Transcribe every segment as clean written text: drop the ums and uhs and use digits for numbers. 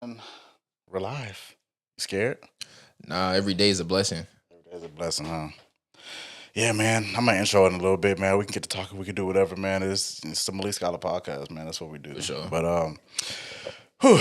We're live. Scared? Nah, every day is a blessing. Every day's a blessing, huh? Yeah, man. I'm gonna intro in a little bit, man. We can get to talking. We can do whatever, man. It's the Malik Scylore Podcast, man. That's what we do. For sure. But whew,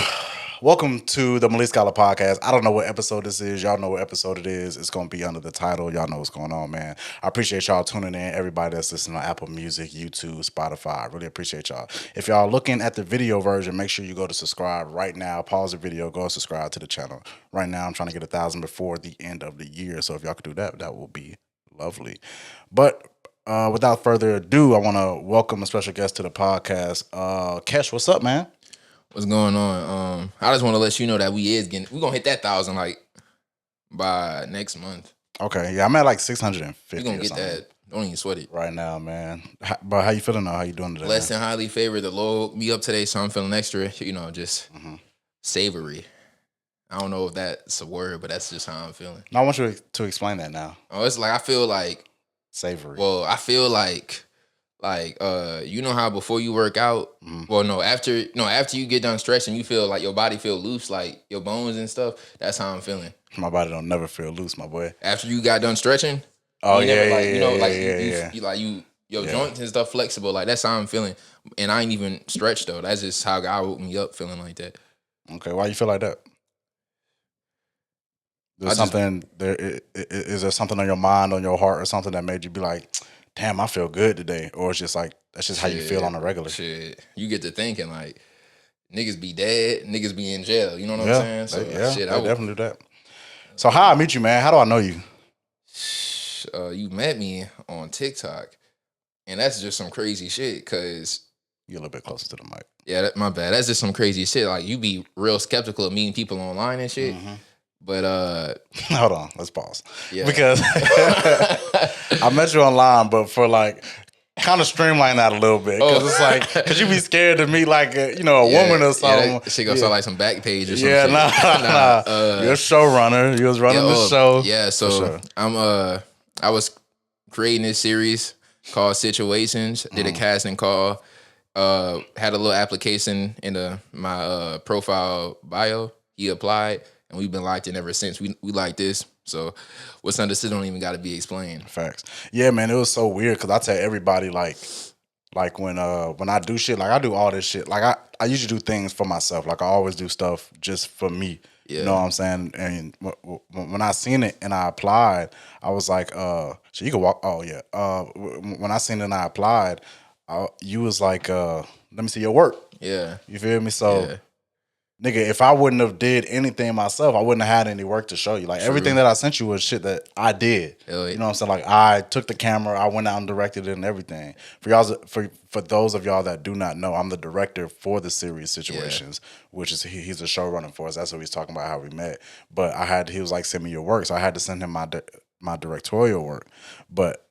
welcome to the Malik Scylore Podcast. I don't know what episode this is. Y'all know what episode it is. It's gonna be under the title. Y'all know what's going on, man. I appreciate y'all tuning in. Everybody that's listening on Apple Music, YouTube, Spotify. I really appreciate y'all. If y'all looking at the video version, make sure you go to subscribe right now. Pause the video. Go subscribe to the channel. Right now, I'm trying to get 1,000 before the end of the year. So if y'all could do that, that will be lovely. But without further ado, I want to welcome a special guest to the podcast. Keshh, what's up, man? What's going on? I just want to let you know that we're gonna hit that 1,000 like by next month. Okay, yeah, I'm at like 650. We're gonna get that. Don't even sweat it. Right now, man. But how you feeling now? How you doing today? Blessed and highly favored. The Lord woke me up today, so I'm feeling extra, just savory. I don't know if that's a word, but that's just how I'm feeling. No, I want you to explain that now. Oh, it's like I feel like savory. Well, I feel like you know how before you work out, after you get done stretching, you feel like your body feel loose, like your bones and stuff. That's how I'm feeling. My body don't never feel loose, my boy. After you got done stretching, your joints and stuff flexible. Like that's how I'm feeling, and I ain't even stretched though. That's just how God woke me up feeling like that. Okay, why you feel like that? Is there something on your mind, on your heart, or something that made you be like, damn, I feel good today? Or it's just like, that's just how you feel on a regular? Shit. You get to thinking like, niggas be dead, niggas be in jail. You know what I'm saying? So, I definitely do that. So how I meet you, man? How do I know you? You met me on TikTok. And that's just some crazy shit, because... You're a little bit closer to the mic. Yeah, my bad. That's just some crazy shit. Like, you be real skeptical of meeting people online and shit. Mm-hmm. But hold on, let's pause. Yeah. Because I met you online, but for like kind of streamline that a little bit, because it's like, because you be scared to meet like a woman or something. Yeah, that shit gonna start like some back page or something. Yeah, nah. You're a showrunner. You was running the show. Yeah, so sure. I was creating this series called Situations. Did a casting call. Had a little application in my profile bio. He applied. And we've been locked in ever since. We like this. So what's understood don't even got to be explained. Facts. Yeah, man, it was so weird because I tell everybody like when I do shit, like I do all this shit. Like I usually do things for myself. Like I always do stuff just for me. Yeah. You know what I'm saying? And when I seen it and I applied, I was like, so you can walk. Oh yeah. When I seen it and I applied, you was like, let me see your work. Yeah. You feel me? So. Yeah. Nigga, if I wouldn't have did anything myself, I wouldn't have had any work to show you. Like, everything that I sent you was shit that I did. Hell yeah. You know what I'm saying? Like, I took the camera, I went out and directed it and everything. For those of y'all that do not know, I'm the director for the series Situations, which is he's a showrunner for us. That's what he's talking about, how we met. But he was like, send me your work. So I had to send him my directorial work. But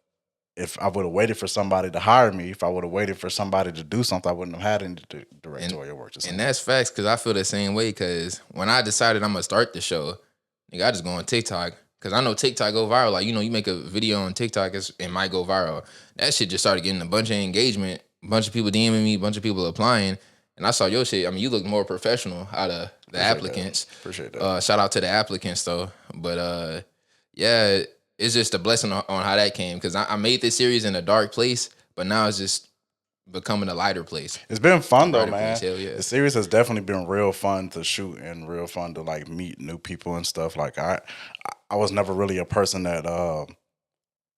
if I would have waited for somebody to hire me, if I would have waited for somebody to do something, I wouldn't have had any directorial work. And that's facts, because I feel the same way, because when I decided I'm going to start the show, nigga, I just go on TikTok, because I know TikTok go viral. Like, you make a video on TikTok, it might go viral. That shit just started getting a bunch of engagement, a bunch of people DMing me, a bunch of people applying, and I saw your shit. I mean, you look more professional out of the applicants. Appreciate that. Shout out to the applicants, though. But, yeah, it's just a blessing on how that came, because I made this series in a dark place, but now it's just becoming a lighter place. It's been fun though, man. Place, hell yeah. The series has definitely been real fun to shoot and real fun to like meet new people and stuff. Like I was never really a person that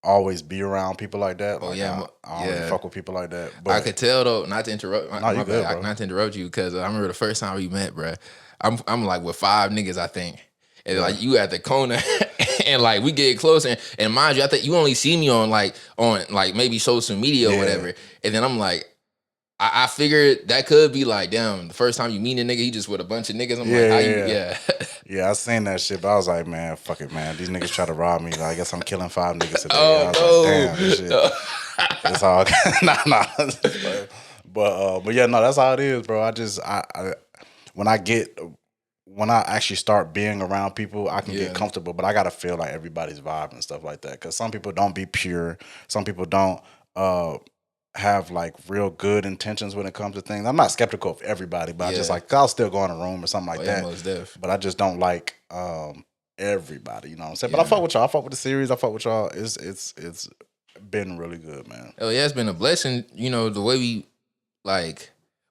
always be around people like that. Like, I don't really fuck with people like that. But I could tell though, not to interrupt. Not to interrupt you, because I remember the first time we met, bro. I'm like with 5 niggas, I think. And like you at the corner, and like we get closer, and mind you, I think you only see me on maybe social media or whatever. And then I'm like, I figured that could be like, damn, the first time you meet a nigga, he just with a bunch of niggas. I'm like, how you? Yeah, I seen that shit, but I was like, man, fuck it, man. These niggas try to rob me. Like, I guess I'm killing 5 niggas today. Oh, I was like, damn, this shit. It's all nah. But yeah, no, that's how it is, bro. When I actually start being around people, I can get comfortable, but I gotta feel like everybody's vibe and stuff like that. Because some people don't be pure. Some people don't have like real good intentions when it comes to things. I'm not skeptical of everybody, but I just Yeah. like I'll still go in a room or something like yeah, that. most def. But I just don't like everybody. You know what I'm saying? But I Yeah. fuck with y'all. I fuck with the series. I fuck with y'all. It's been really good, man. Oh yeah, it's been a blessing. You know the way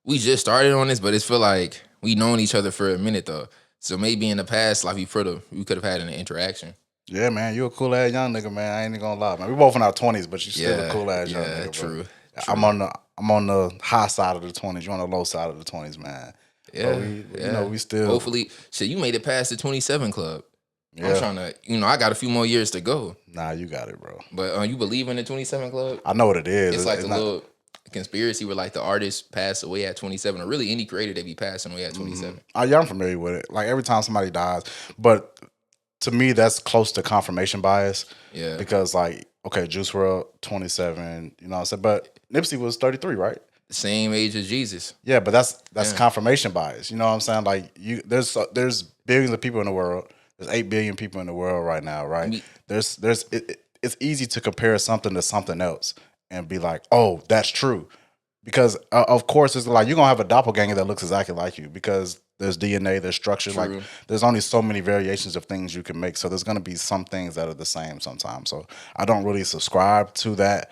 we just started on this, but it's feel like we known each other for a minute though. So maybe in the past, like we could have had an interaction. Yeah, man, you a cool ass young nigga, man. I ain't even gonna lie, man. We both in our 20s, but you still a Yeah, cool ass young yeah, nigga, true, bro. true. I'm on the high side of the 20s. You on the low side of the 20s, man. Yeah, But we yeah. you know, we still Hopefully, shit, you made it past the 27 club. I'm yeah. trying to, I got a few more years to go. Nah, you got it, bro. But you believe in the 27 club? I know what it is. It's like it's a not, little conspiracy where like the artist passed away at 27, or really any creator they be passing away at 27. Oh, yeah, I'm familiar with it. Like every time somebody dies, but to me, that's close to confirmation bias. Yeah. Because like, okay, Juice WRLD 27, you know what I'm saying? But Nipsey was 33, right? Same age as Jesus. Yeah, but that's Yeah. confirmation bias. You know what I'm saying? Like there's billions of people in the world. There's 8 billion people in the world right now, right? It's easy to compare something to something else and be like, oh, that's true. Because of course, it's like you're gonna have a doppelganger that looks exactly like you because there's DNA, there's structure. True. Like there's only so many variations of things you can make. So there's gonna be some things that are the same sometimes. So I don't really subscribe to that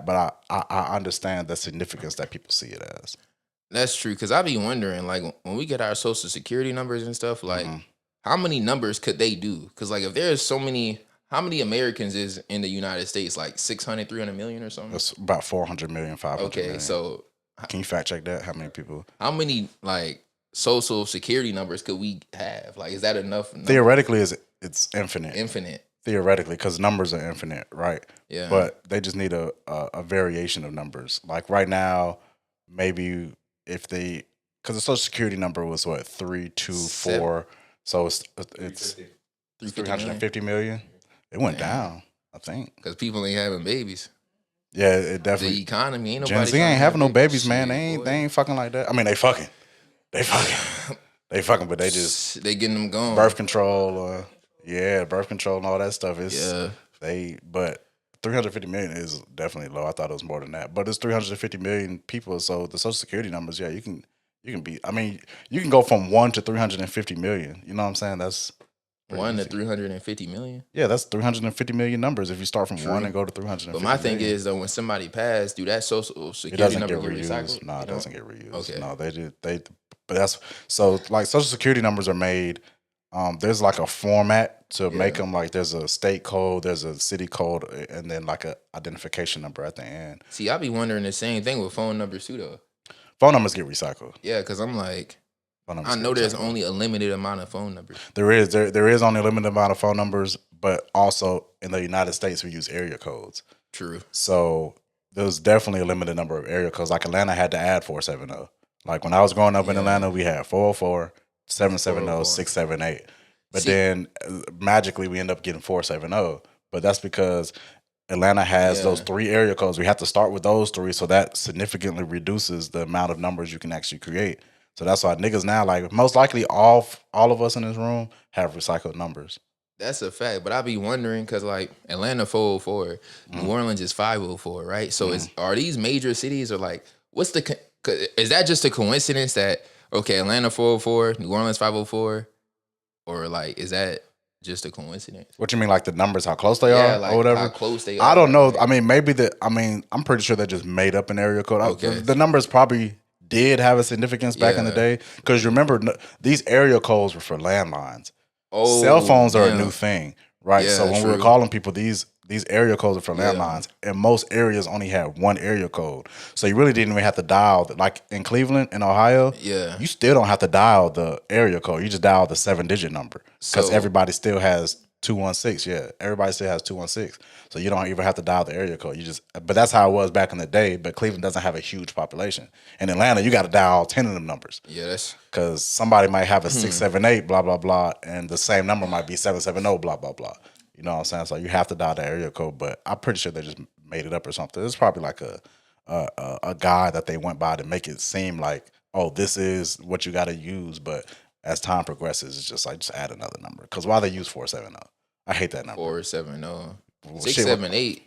but I understand the significance that people see it as. That's true. Cause I be wondering, like, when we get our social security numbers and stuff, like, how many numbers could they do? Cause like if there's so many, how many Americans is in the United States? Like 600, 300 million or something? It's about 400 million, 500 Okay, million. so Can you fact check that? How many people? how many like social security numbers could we have? Like, is that enough? Theoretically, it's infinite. Infinite. Theoretically, because numbers are infinite, right? Yeah. But they just need a variation of numbers. Like right now, maybe if they, because the social security number was what 324, so it's 350 million. It went down, I think. Because people ain't having babies. Yeah, it definitely. The economy ain't nobody. Gen Z trying to ain't have having no babies, man. Shit, They ain't fucking like that. I mean, they fucking, they fucking, but they just they getting them gone. birth control, birth control and all that stuff is but 350 million is definitely low. I thought it was more than that, but it's 350 million people. So the social security numbers, you can be. I mean, you can go from 1 to 350 million. You know what I'm saying? That's 1 to 350 million. Yeah, that's 350 million numbers if you start from 1 and go to 350. But my thing is though, when somebody passed, do that social security it doesn't number get get reused? recycled? No, it doesn't get reused. Okay. No, they. But that's so like social security numbers are made. There's like a format to make them. Like there's a state code, there's a city code, and then like a identification number at the end. See, I be wondering the same thing with phone numbers too, though. Phone numbers get recycled. Yeah, because I'm like, I know there's only a limited amount of phone numbers. There is only a limited amount of phone numbers, but also in the United States we use area codes. True. So there's definitely a limited number of area codes. Like Atlanta had to add 470. Like when I was growing up in Atlanta, we had 404, 770, 678. But then magically we end up getting 470. But that's because Atlanta has those 3 area codes. We have to start with those 3, so that significantly reduces the amount of numbers you can actually create. So that's why niggas now, like most likely all of us in this room have recycled numbers. That's a fact, but I be wondering because like Atlanta 404, New Orleans is 504, right? So are these major cities or like what's is that just a coincidence that okay, Atlanta 404, New Orleans 504, or like is that just a coincidence? What you mean, like the numbers, how close they are, like or whatever? how close they are. I don't know. I mean, I'm pretty sure they just made up an area code. Okay. The numbers probably did have a significance back in the day because you remember these area codes were for landlines. Oh, cell phones are a new thing, right? Yeah, so when we were calling people, these area codes are for landlines, and most areas only had one area code. So you really didn't even have to dial, like in Cleveland and Ohio, you still don't have to dial the area code. You just dial the 7-digit number because everybody still has 216. Yeah, everybody still has 216. So you don't even have to dial the area code. But that's how it was back in the day. But Cleveland doesn't have a huge population. In Atlanta, you got to dial 10 of them numbers. Yeah, that's because somebody might have a 678 blah blah blah, and the same number might be 770 blah blah blah. You know what I'm saying? So you have to dial the area code. But I'm pretty sure they just made it up or something. It's probably like a guide that they went by to make it seem like, oh, this is what you got to use. But as time progresses, it's just like just add another number. Because why they use 470? I hate that number. 470. 678.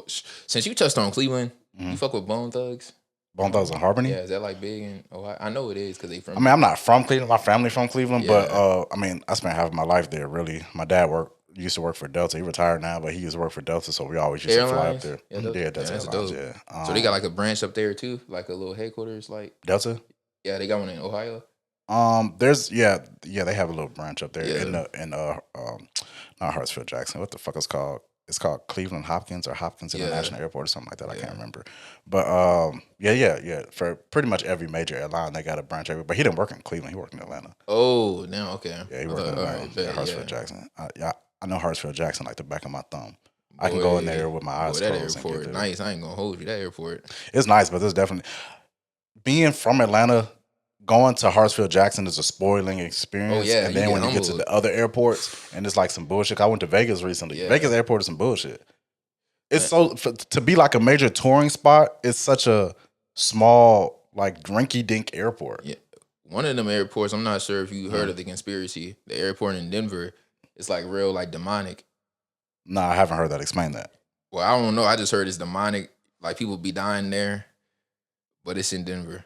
Since you touched on Cleveland, you fuck with Bone Thugs? Bone Thugs and Harmony? Yeah, is that like big in Ohio? I know it is because they from. I mean, I'm not from Cleveland. My family from Cleveland, Yeah. but I mean, I spent half of my life there. Really, my dad used to work for Delta. He retired now, but he used to work for Delta, so we always used to fly up there. Yeah, Delta that's Airlines. dope. Yeah. So they got like a branch up there too, like a little headquarters. Like Delta. yeah, they got one in Ohio. There's they have a little branch up there Yeah. not Hartsfield Jackson. What the fuck is it called? It's called Cleveland Hopkins or Hopkins International Airport or something like that. I can't remember. But yeah. For pretty much every major airline, they got a branch everywhere. But he didn't work in Cleveland. He worked in Atlanta. Oh, now okay. Yeah, he worked in Atlanta. Right, Hartsfield Jackson. I know Hartsfield Jackson like the back of my thumb. I can go in there with my eyes that closed. airport, nice. I ain't gonna hold you. That airport, it's nice, but there's definitely being from Atlanta. Going to Hartsfield Jackson is a spoiling experience. Oh, yeah, and then when you get to the other airports, and it's like some bullshit. I went to Vegas recently. Yeah. Vegas airport is some bullshit. It's to be like a major touring spot. It's such a small, like drinky dink airport. Yeah, one of them airports. I'm not sure if you heard of the conspiracy. The airport in Denver, it's like real, like demonic. Nah, I haven't heard that. Explain that. Well, I don't know. I just heard it's demonic. Like people be dying there, but it's in Denver.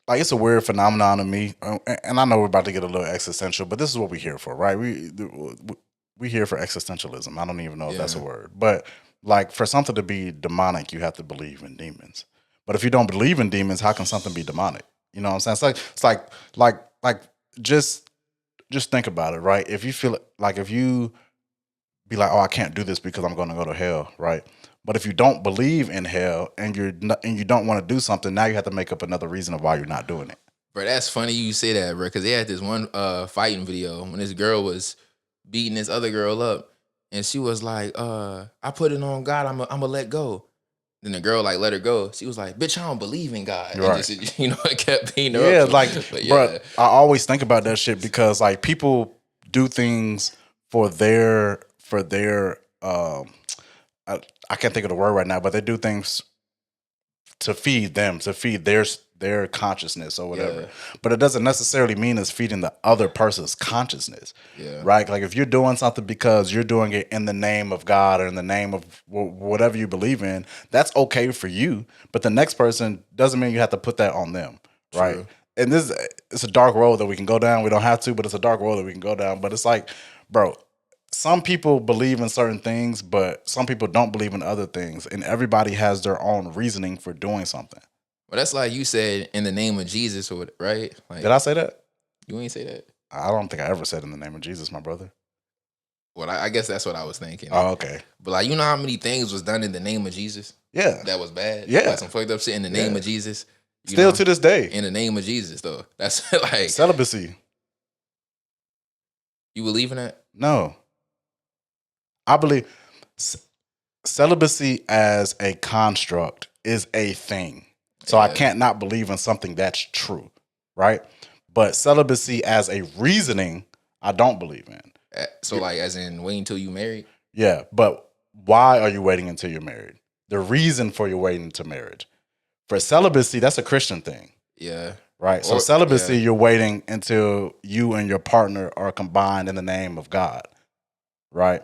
Like it's a weird phenomenon to me, and I know we're about to get a little existential, but this is what we're here for, right? We here for existentialism. I don't even know if that's a word, but like for something to be demonic, you have to believe in demons. But if you don't believe in demons, how can something be demonic? You know what I'm saying? It's like just think about it, right? If you feel like if you be like, oh, I can't do this because I'm going to go to hell, right? But if you don't believe in hell and you don't want to do something, now you have to make up another reason of why you're not doing it. Bro, that's funny you say that, bro, because they had this one fighting video when this girl was beating this other girl up, and she was like, I put it on God, I'm gonna let go. Then the girl like let her go. She was like, bitch, I don't believe in God. Right. And just, it kept beating her Yeah, up. like, But bro, I always think about that shit because like people do things for their I can't think of the word right now, but they do things to feed their consciousness or whatever. Yeah. But it doesn't necessarily mean it's feeding the other person's consciousness. Yeah. Right? Like if you're doing something because you're doing it in the name of God or in the name of whatever you believe in, that's okay for you. But the next person doesn't mean you have to put that on them. Right? True. And it's a dark road that we can go down. We don't have to, but it's a dark road that we can go down. But it's like, bro, some people believe in certain things, but some people don't believe in other things. And everybody has their own reasoning for doing something. Well, that's like you said, in the name of Jesus, or right? Like, did I say that? You ain't say that? I don't think I ever said in the name of Jesus, my brother. Well, I guess that's what I was thinking. Oh, okay. But like, you know how many things was done in the name of Jesus? Yeah. That was bad? Yeah. Like some fucked up shit in the name of Jesus? Still to this day. In the name of Jesus, though. That's like... Celibacy. You believe in that? No. I believe celibacy as a construct is a thing. So I can't not believe in something that's true, right? But celibacy as a reasoning, I don't believe in. So like as in waiting until you married? Yeah, but why are you waiting until you're married? The reason for you waiting until marriage. For celibacy, that's a Christian thing. Yeah. Right? So celibacy, you're waiting until you and your partner are combined in the name of God. Right?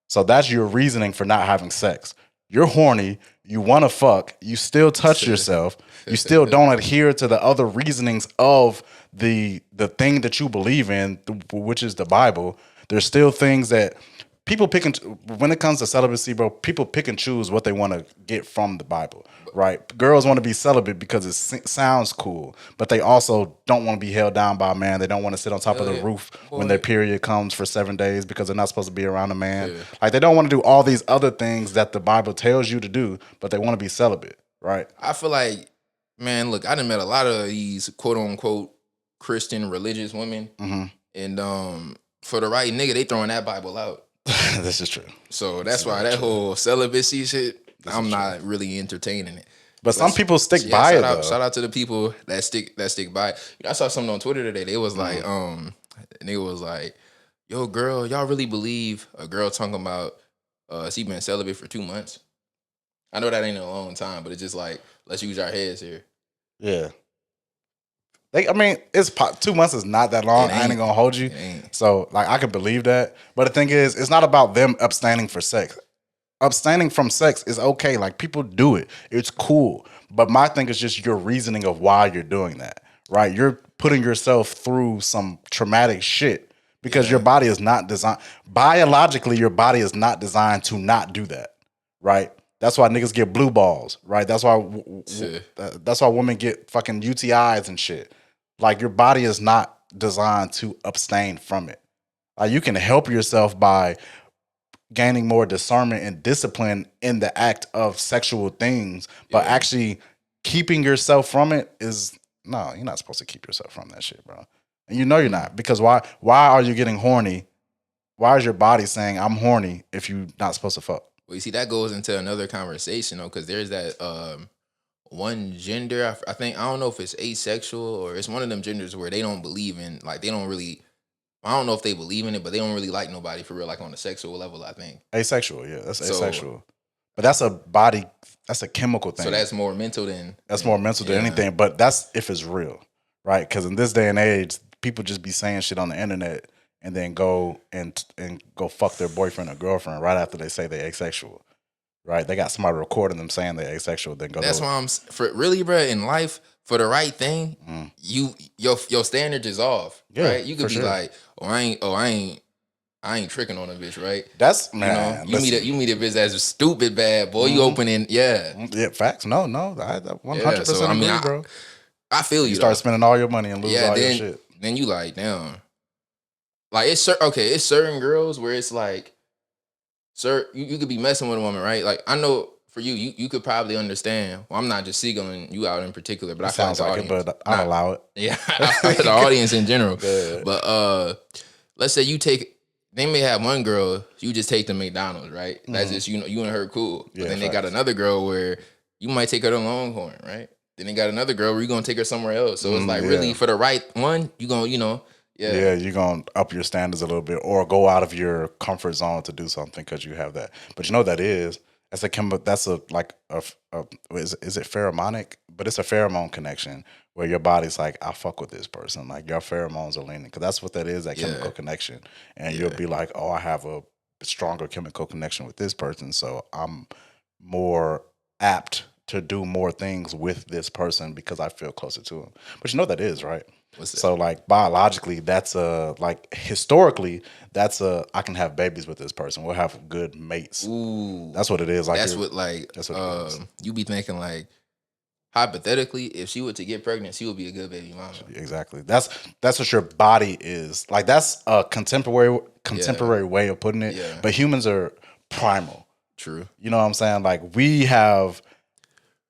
So that's your reasoning for not having sex. You're horny, you want to fuck, you still touch yourself, you still don't adhere to the other reasonings of the thing that you believe in, which is the Bible. There's still things that people pick and when it comes to celibacy, bro, people pick and choose what they want to get from the Bible, right? Girls want to be celibate because it sounds cool, but they also don't want to be held down by a man. They don't want to sit on top of the roof when their period comes for 7 days because they're not supposed to be around a man. Yeah. Like they don't want to do all these other things that the Bible tells you to do, but they want to be celibate, right? I feel like, man, look, I done met a lot of these quote unquote Christian religious women, and for the right nigga, they throwing that Bible out. This is true. So that's why that whole celibacy shit, I'm not really entertaining it. But some people stick by it, though. Shout out to the people that stick by it. I saw something on Twitter today. They was like, nigga was like, yo, girl, y'all really believe a girl talking about she been celibate for 2 months? I know that ain't a long time, but it's just like, let's use our heads here. Yeah. I mean, 2 months is not that long. I ain't gonna hold you. So, like, I can believe that. But the thing is, it's not about them abstaining for sex. abstaining from sex is okay. Like people do it. It's cool. But my thing is just your reasoning of why you're doing that. Right? You're putting yourself through some traumatic shit because your body is not designed biologically, your body is not designed to not do that. Right? That's why niggas get blue balls, right? That's why women get fucking UTIs and shit. Like your body is not designed to abstain from it. Like you can help yourself by gaining more discernment and discipline in the act of sexual things, but actually keeping yourself from it is no, you're not supposed to keep yourself from that shit, bro. And you know you're not, because why are you getting horny? Why is your body saying I'm horny if you're not supposed to fuck? Well, you see, that goes into another conversation, though, because there's that one gender. I think, I don't know if it's asexual or it's one of them genders where they don't believe in, like, they don't really. I don't know if they believe in it, but they don't really like nobody for real, like on a sexual level, I think. Asexual, yeah, that's asexual. But that's a body, that's a chemical thing. So that's more mental than. That's more mental than anything, but that's if it's real, right? Because in this day and age, people just be saying shit on the internet and then go and go fuck their boyfriend or girlfriend right after they say they're asexual, right? They got somebody recording them saying they're asexual, then go. That's why I'm for really, bro. In life, for the right thing, your standard is off, right? You could be like, I ain't tricking on a bitch, right? That's man. You meet a bitch that's a stupid bad boy. You opening, facts. No, I 100% agree, bro. I feel you. You start spending all your money and lose all your shit. Then you like, damn. Like it's certain girls where it's like, sir, you could be messing with a woman, right? Like I know for you could probably understand. Well, I'm not just singling you out in particular, but I feel like the audience. But I'll allow it. Yeah, I feel the audience in general. Yeah. But let's say they may have one girl, you just take to McDonald's, right? That's just you and her cool. But then they got another girl where you might take her to Longhorn, right? Then they got another girl where you're gonna take her somewhere else. So it's like really for the right one, you gonna, Yeah, you're going to up your standards a little bit or go out of your comfort zone to do something because you have that. But you know what that is? Is it pheromonic? But it's a pheromone connection where your body's like, I fuck with this person. Like your pheromones are leaning. Because that's what that is, that chemical connection. And you'll be like, oh, I have a stronger chemical connection with this person. So I'm more apt to do more things with this person because I feel closer to him. But you know what that is, right? So like biologically, that's historically, that's I can have babies with this person. We'll have good mates. Ooh, that's what it is. Like that's what you be thinking like, hypothetically, if she were to get pregnant, she would be a good baby mama. Exactly. That's what your body is. Like that's a contemporary way of putting it. Yeah. But humans are primal. True. You know what I'm saying? Like we have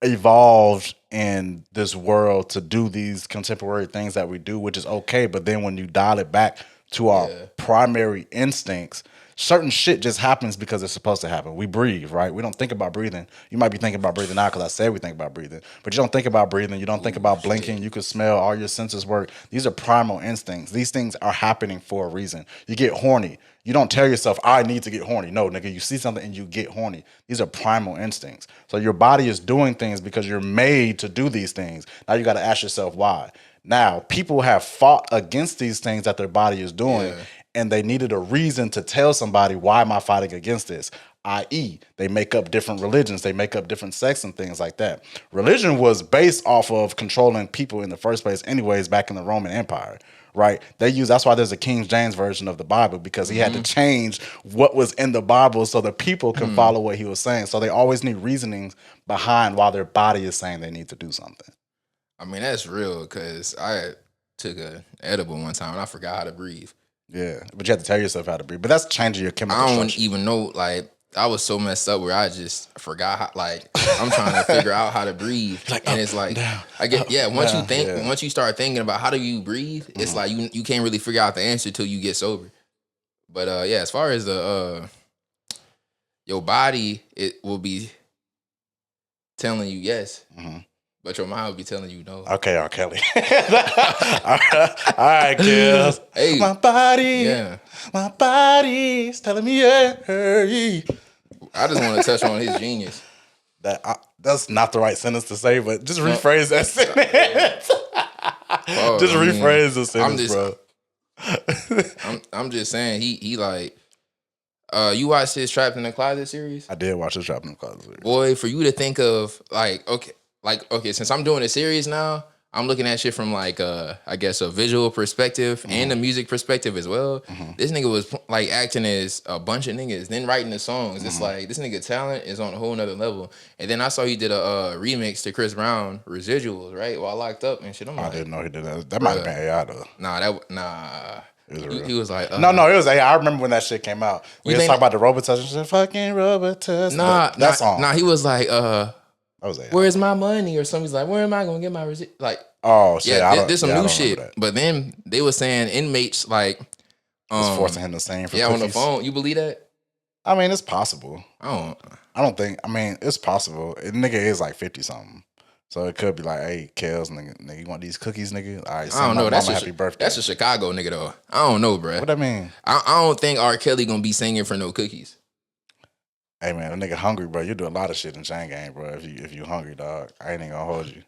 evolved in this world to do these contemporary things that we do, which is okay. But then when you dial it back to our primary instincts, certain shit just happens because it's supposed to happen. We breathe, right? We don't think about breathing. You might be thinking about breathing now because I said we think about breathing, but you don't think about breathing. You don't think about blinking. You can smell. All your senses work. These are primal instincts. These things are happening for a reason. You get horny. You don't tell yourself, I need to get horny. No, nigga, you see something and you get horny. These are primal instincts. So your body is doing things because you're made to do these things. Now you got to ask yourself why. Now, people have fought against these things that their body is doing, and they needed a reason to tell somebody, why am I fighting against this? I.e., they make up different religions, they make up different sects and things like that. Religion was based off of controlling people in the first place anyways back in the Roman Empire, right? That's why there's a King James version of the Bible, because he had to change what was in the Bible so the people can follow what he was saying. So they always need reasonings behind why their body is saying they need to do something. I mean, that's real, because I took an edible one time and I forgot how to breathe. Yeah, but you have to tell yourself how to breathe. But that's changing your chemical structure. I don't even know, like, I was so messed up where I just forgot how, like, I'm trying to figure out how to breathe. And it's like, once you start thinking about how do you breathe, it's like you can't really figure out the answer till you get sober. But as far as the your body, it will be telling you yes. But your mind will be telling you no. Okay, R. Kelly. All right, kids. Hey, my body's telling me yeah. I just want to touch on his genius. That's not the right sentence to say, but just rephrase that sentence. Rephrase the sentence, bro. I'm just saying he like, You watched his Trapped in the Closet series? I did watch the Trapped in the Closet series. Boy, for you to think of okay, since I'm doing a series now, I'm looking at shit from like I guess a visual perspective and a music perspective as well. This nigga was like acting as a bunch of niggas, then writing the songs. It's like this nigga talent is on a whole nother level. And then I saw he did a remix to Chris Brown Residuals, right? While locked up and shit. I didn't know he did that. That might have been AI though. Nah. He was like, no, it was AI. I remember when that shit came out. We just talk about the robot touch and shit. Fucking robot touch. That song. Nah, he was like, that was AI. Where's my money? Or somebody's like, where am I gonna get my receipt? Like, oh shit, yeah, there's some new shit. But then they were saying inmates like was forcing him to sing for cookies. On the phone. You believe that? I mean, it's possible. I don't think. I mean, it's possible. Nigga is like 50 something. So it could be like, hey, Kels, nigga, you want these cookies, nigga? All right, I don't know. That's happy birthday. That's a Chicago nigga though. I don't know, bro. What that mean? I don't think R. Kelly gonna be singing for no cookies. Hey man, a nigga hungry, bro. You do a lot of shit in chain gang, bro. If you hungry, dog, I ain't even gonna hold you.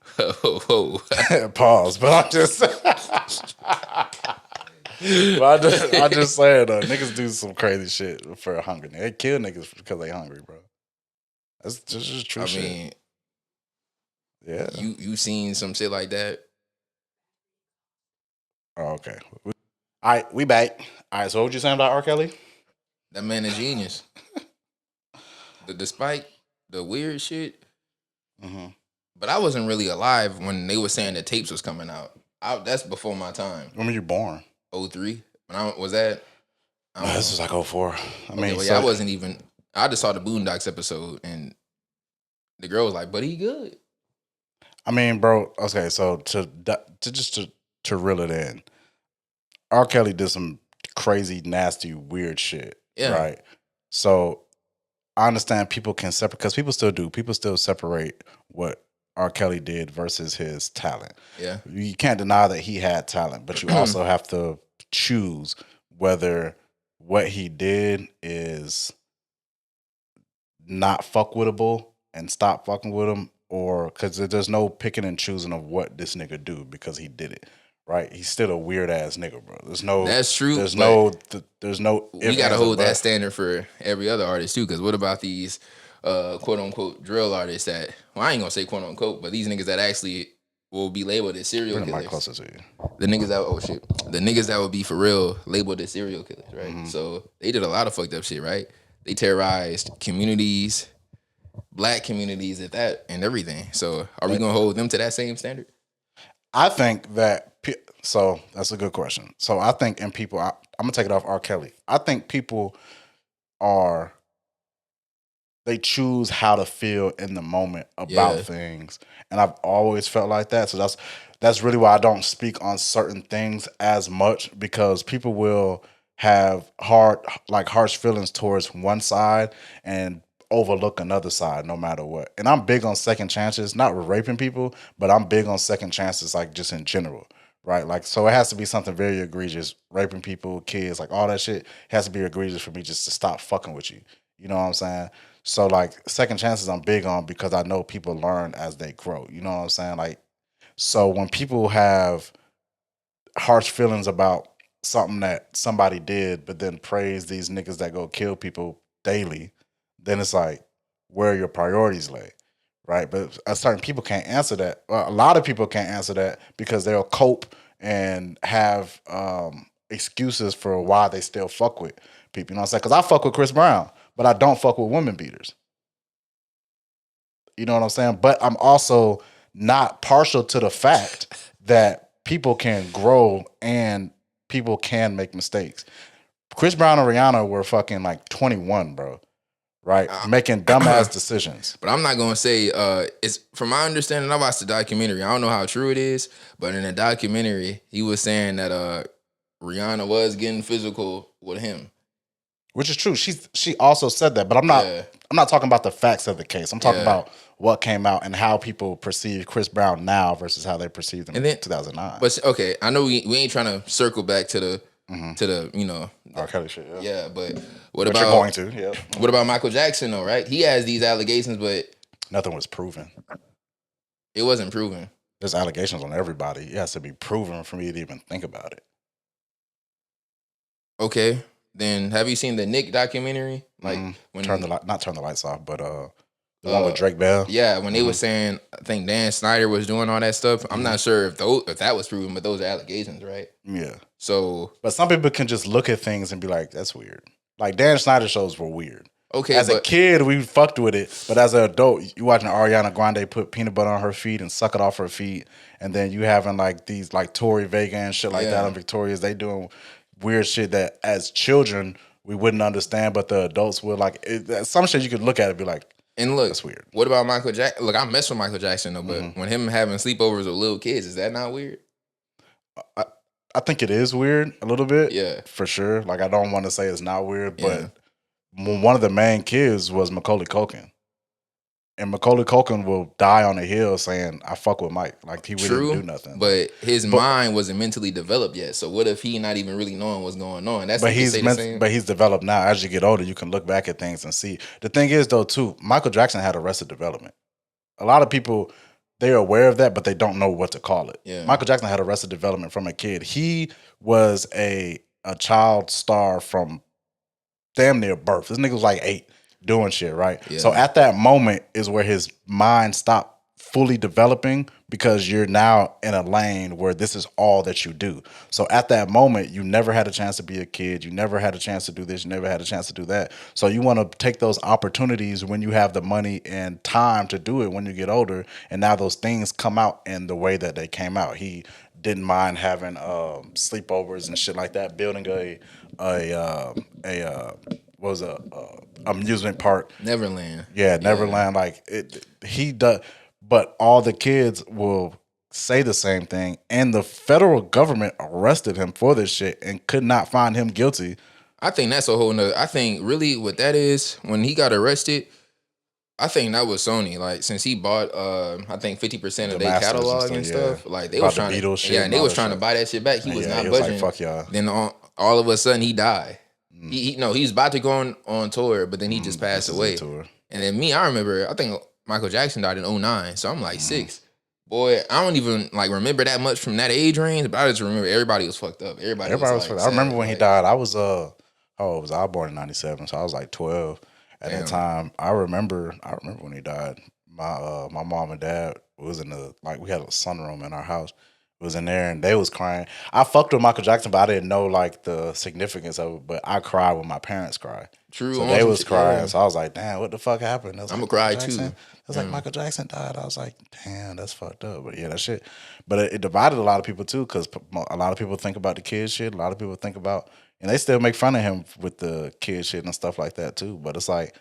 Pause, but I'm just. But I just saying though, niggas do some crazy shit for hunger. They kill niggas because they hungry, bro. That's just true shit. I mean, yeah. You seen some shit like that? Oh, okay. All right, we back. All right, so what would you say about R. Kelly? That man is genius. Despite the weird shit, but I wasn't really alive when they were saying the tapes was coming out. That's before my time. When were you born? 03. When I was that. This was like 04. I mean, I wasn't even. I just saw the Boondocks episode, and the girl was like, "But he good." I mean, bro. Okay, so to reel it in, R. Kelly did some crazy, nasty, weird shit. Yeah. Right. So I understand people can separate because people still do. People still separate what R. Kelly did versus his talent. Yeah. You can't deny that he had talent, but you also have to choose whether what he did is not fuckwittable and stop fucking with him, or because there's no picking and choosing of what this nigga do because he did it. Right, he's still a weird ass nigga, bro. There's no. That's true. There's no. We gotta hold that standard for every other artist too. Because what about these quote unquote drill artists that? Well, I ain't gonna say quote unquote, but these niggas that actually will be labeled as serial killers. Closer to you. The niggas that the niggas that would be for real labeled as serial killers, right? So they did a lot of fucked up shit, right? They terrorized communities, black communities at that, and everything. So are we gonna hold them to that same standard? I think that. So that's a good question. So I think in people, I'm gonna take it off R. Kelly. I think people they choose how to feel in the moment about things, and I've always felt like that. So that's really why I don't speak on certain things as much, because people will have harsh feelings towards one side and overlook another side no matter what. And I'm big on second chances, not with raping people, but I'm big on second chances, like just in general. Right, like, so it has to be something very egregious, raping people, kids, like all that shit has to be egregious for me just to stop fucking with you. You know what I'm saying? So like second chances I'm big on because I know people learn as they grow. You know what I'm saying? Like, so when people have harsh feelings about something that somebody did, but then praise these niggas that go kill people daily, then it's like, where your priorities lay. Right, but certain people can't answer that. A lot of people can't answer that because they'll cope and have excuses for why they still fuck with people. You know what I'm saying? Because I fuck with Chris Brown, but I don't fuck with women beaters. You know what I'm saying? But I'm also not partial to the fact that people can grow and people can make mistakes. Chris Brown and Rihanna were fucking like 21, bro. Right, making dumbass decisions. But I'm not gonna say it's from my understanding. I watched the documentary. I don't know how true it is, but in the documentary, he was saying that Rihanna was getting physical with him, which is true. She also said that, but I'm not talking about the facts of the case. I'm talking about what came out and how people perceive Chris Brown now versus how they perceived him in 2009. But okay, I know we ain't trying to circle back to the R. Kelly shit. Yeah, but you're going to? Yeah. What about Michael Jackson though? Right, he has these allegations, but nothing was proven. It wasn't proven. There's allegations on everybody. It has to be proven for me to even think about it. Okay, Then have you seen the Nick documentary? Like when not turn the lights off, but the one with Drake Bell. Yeah, when they were saying, I think Dan Snyder was doing all that stuff. I'm not sure if that was proven, but those are allegations, right? Yeah. So, but some people can just look at things and be like, "That's weird." Like Dan Snyder shows were weird. Okay, as a kid, we fucked with it, but as an adult, you watching Ariana Grande put peanut butter on her feet and suck it off her feet, and then you having like these like Tori Vega and shit like that on Victoria's. They doing weird shit that as children we wouldn't understand, but the adults would like. Some shit you could look at it and be like, and look, that's weird. What about Michael Jackson? Look, I mess with Michael Jackson though, but when him having sleepovers with little kids, is that not weird? I think it is weird a little bit. Yeah, for sure. Like I don't want to say it's not weird, but one of the main kids was Macaulay Culkin. And Macaulay Culkin will die on a hill saying, I fuck with Mike. Like, he really didn't do nothing. But his mind wasn't mentally developed yet. So what if he not even really knowing what's going on? But he's developed now. As you get older, you can look back at things and see. The thing is, though, too, Michael Jackson had Arrested Development. A lot of people, they're aware of that, but they don't know what to call it. Yeah. Michael Jackson had Arrested Development from a kid. He was a child star from damn near birth. This nigga was like 8. Doing shit, right? Yeah. So at that moment is where his mind stopped fully developing because you're now in a lane where this is all that you do. So at that moment, you never had a chance to be a kid. You never had a chance to do this. You never had a chance to do that. So you want to take those opportunities when you have the money and time to do it when you get older. And now those things come out in the way that they came out. He didn't mind having sleepovers and shit like that, building amusement park. Neverland. Yeah, Neverland. Like he does, but all the kids will say the same thing, and the federal government arrested him for this shit and could not find him guilty. I think that's a whole nother. I think really what that is, when he got arrested, I think that was Sony. Like, since he bought, I think 50% of their catalog and stuff. Like, they was trying to, and they was trying to buy that shit back. He was not budging. Like, fuck y'all. Then all of a sudden he died. He was about to go on tour, but then he just passed away. And then I remember, I think Michael Jackson died in 2009, so I'm like 6. Boy, I don't even like remember that much from that age range, but I just remember everybody was fucked up. Everybody was fucked up. I remember when he died. I was I was born in '97, so I was like 12 at that time. I remember when he died. My mom and dad was in we had a sunroom in our house. Was in there and they was crying. I fucked with Michael Jackson, but I didn't know like the significance of it. But I cried when my parents cried. True. So they was crying. So I was like, damn, what the fuck happened? I'm gonna cry too. It was like Michael Jackson died. I was like, damn, that's fucked up. But yeah, that shit. But it divided a lot of people too, because a lot of people think about the kid shit. A lot of people think about, and they still make fun of him with the kid shit and stuff like that too. But it's like,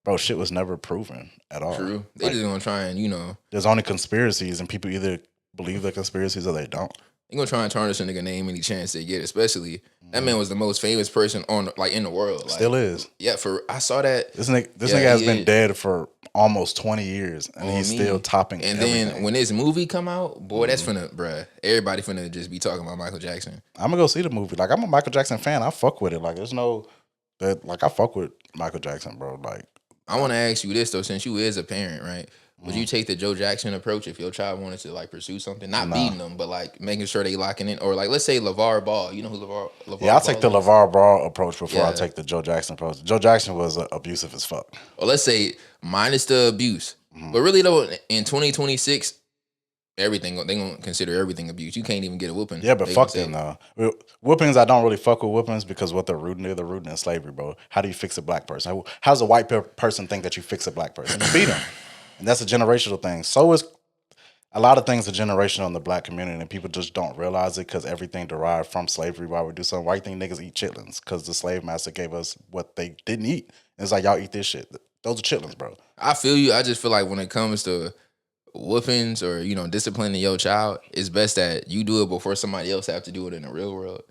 bro, shit was never proven at all. True. They just gonna try and there's only conspiracies, and people either believe the conspiracies or they don't. They're gonna try and tarnish a nigga name any chance they get, especially that man was the most famous person in the world. Like, still is. Yeah, I saw that. This nigga has been dead for almost 20 years and he's still topping and everything. Then when this movie come out, boy, that's everybody finna just be talking about Michael Jackson. I'm gonna go see the movie. Like, I'm a Michael Jackson fan. I fuck with it. Like, there's no I fuck with Michael Jackson, bro. Like, I wanna ask you this though, since you is a parent, right? Would you take the Joe Jackson approach if your child wanted to like pursue something, not beating them, but like making sure they locking in, or like let's say LeVar Ball, you know who LeVar? Yeah, I'll take the LeVar Ball approach before I take the Joe Jackson approach. Joe Jackson was abusive as fuck. Or let's say minus the abuse, but really though, in 2026, everything they gonna consider everything abuse. You can't even get a whooping. Yeah, but fuck them though. Whoopings, I don't really fuck with whoopings because what they're rooting in slavery, bro. How do you fix a black person? How does a white person think that you fix a black person? You beat them. And that's a generational thing. So is a lot of things are generational in the black community, and people just don't realize it because everything derived from slavery. Why we do something? Why you think niggas eat chitlins? Because the slave master gave us what they didn't eat. And it's like, y'all eat this shit. Those are chitlins, bro. I feel you. I just feel like when it comes to whoopings or disciplining your child, it's best that you do it before somebody else have to do it in the real world.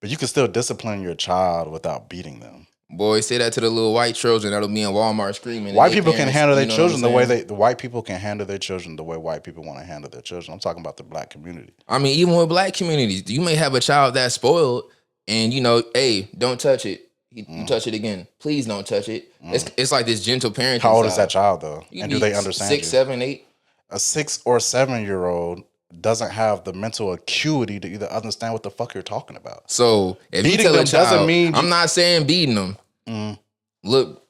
But you can still discipline your child without beating them. Boy, say that to the little white children that'll be in Walmart screaming. White people can handle their children the way the white people can handle their children the way white people want to handle their children. I'm talking about the black community. I mean, even with black communities, you may have a child that's spoiled, and hey, don't touch it. You touch it again. Please don't touch it. It's like this gentle parenting. How old is that child though? And do they understand? 6, 7, 8. A 6 or 7 year old doesn't have the mental acuity to either understand what the fuck you're talking about. So if you Beating tell a them doesn't child, mean I'm not saying beating them. Mhm. Look,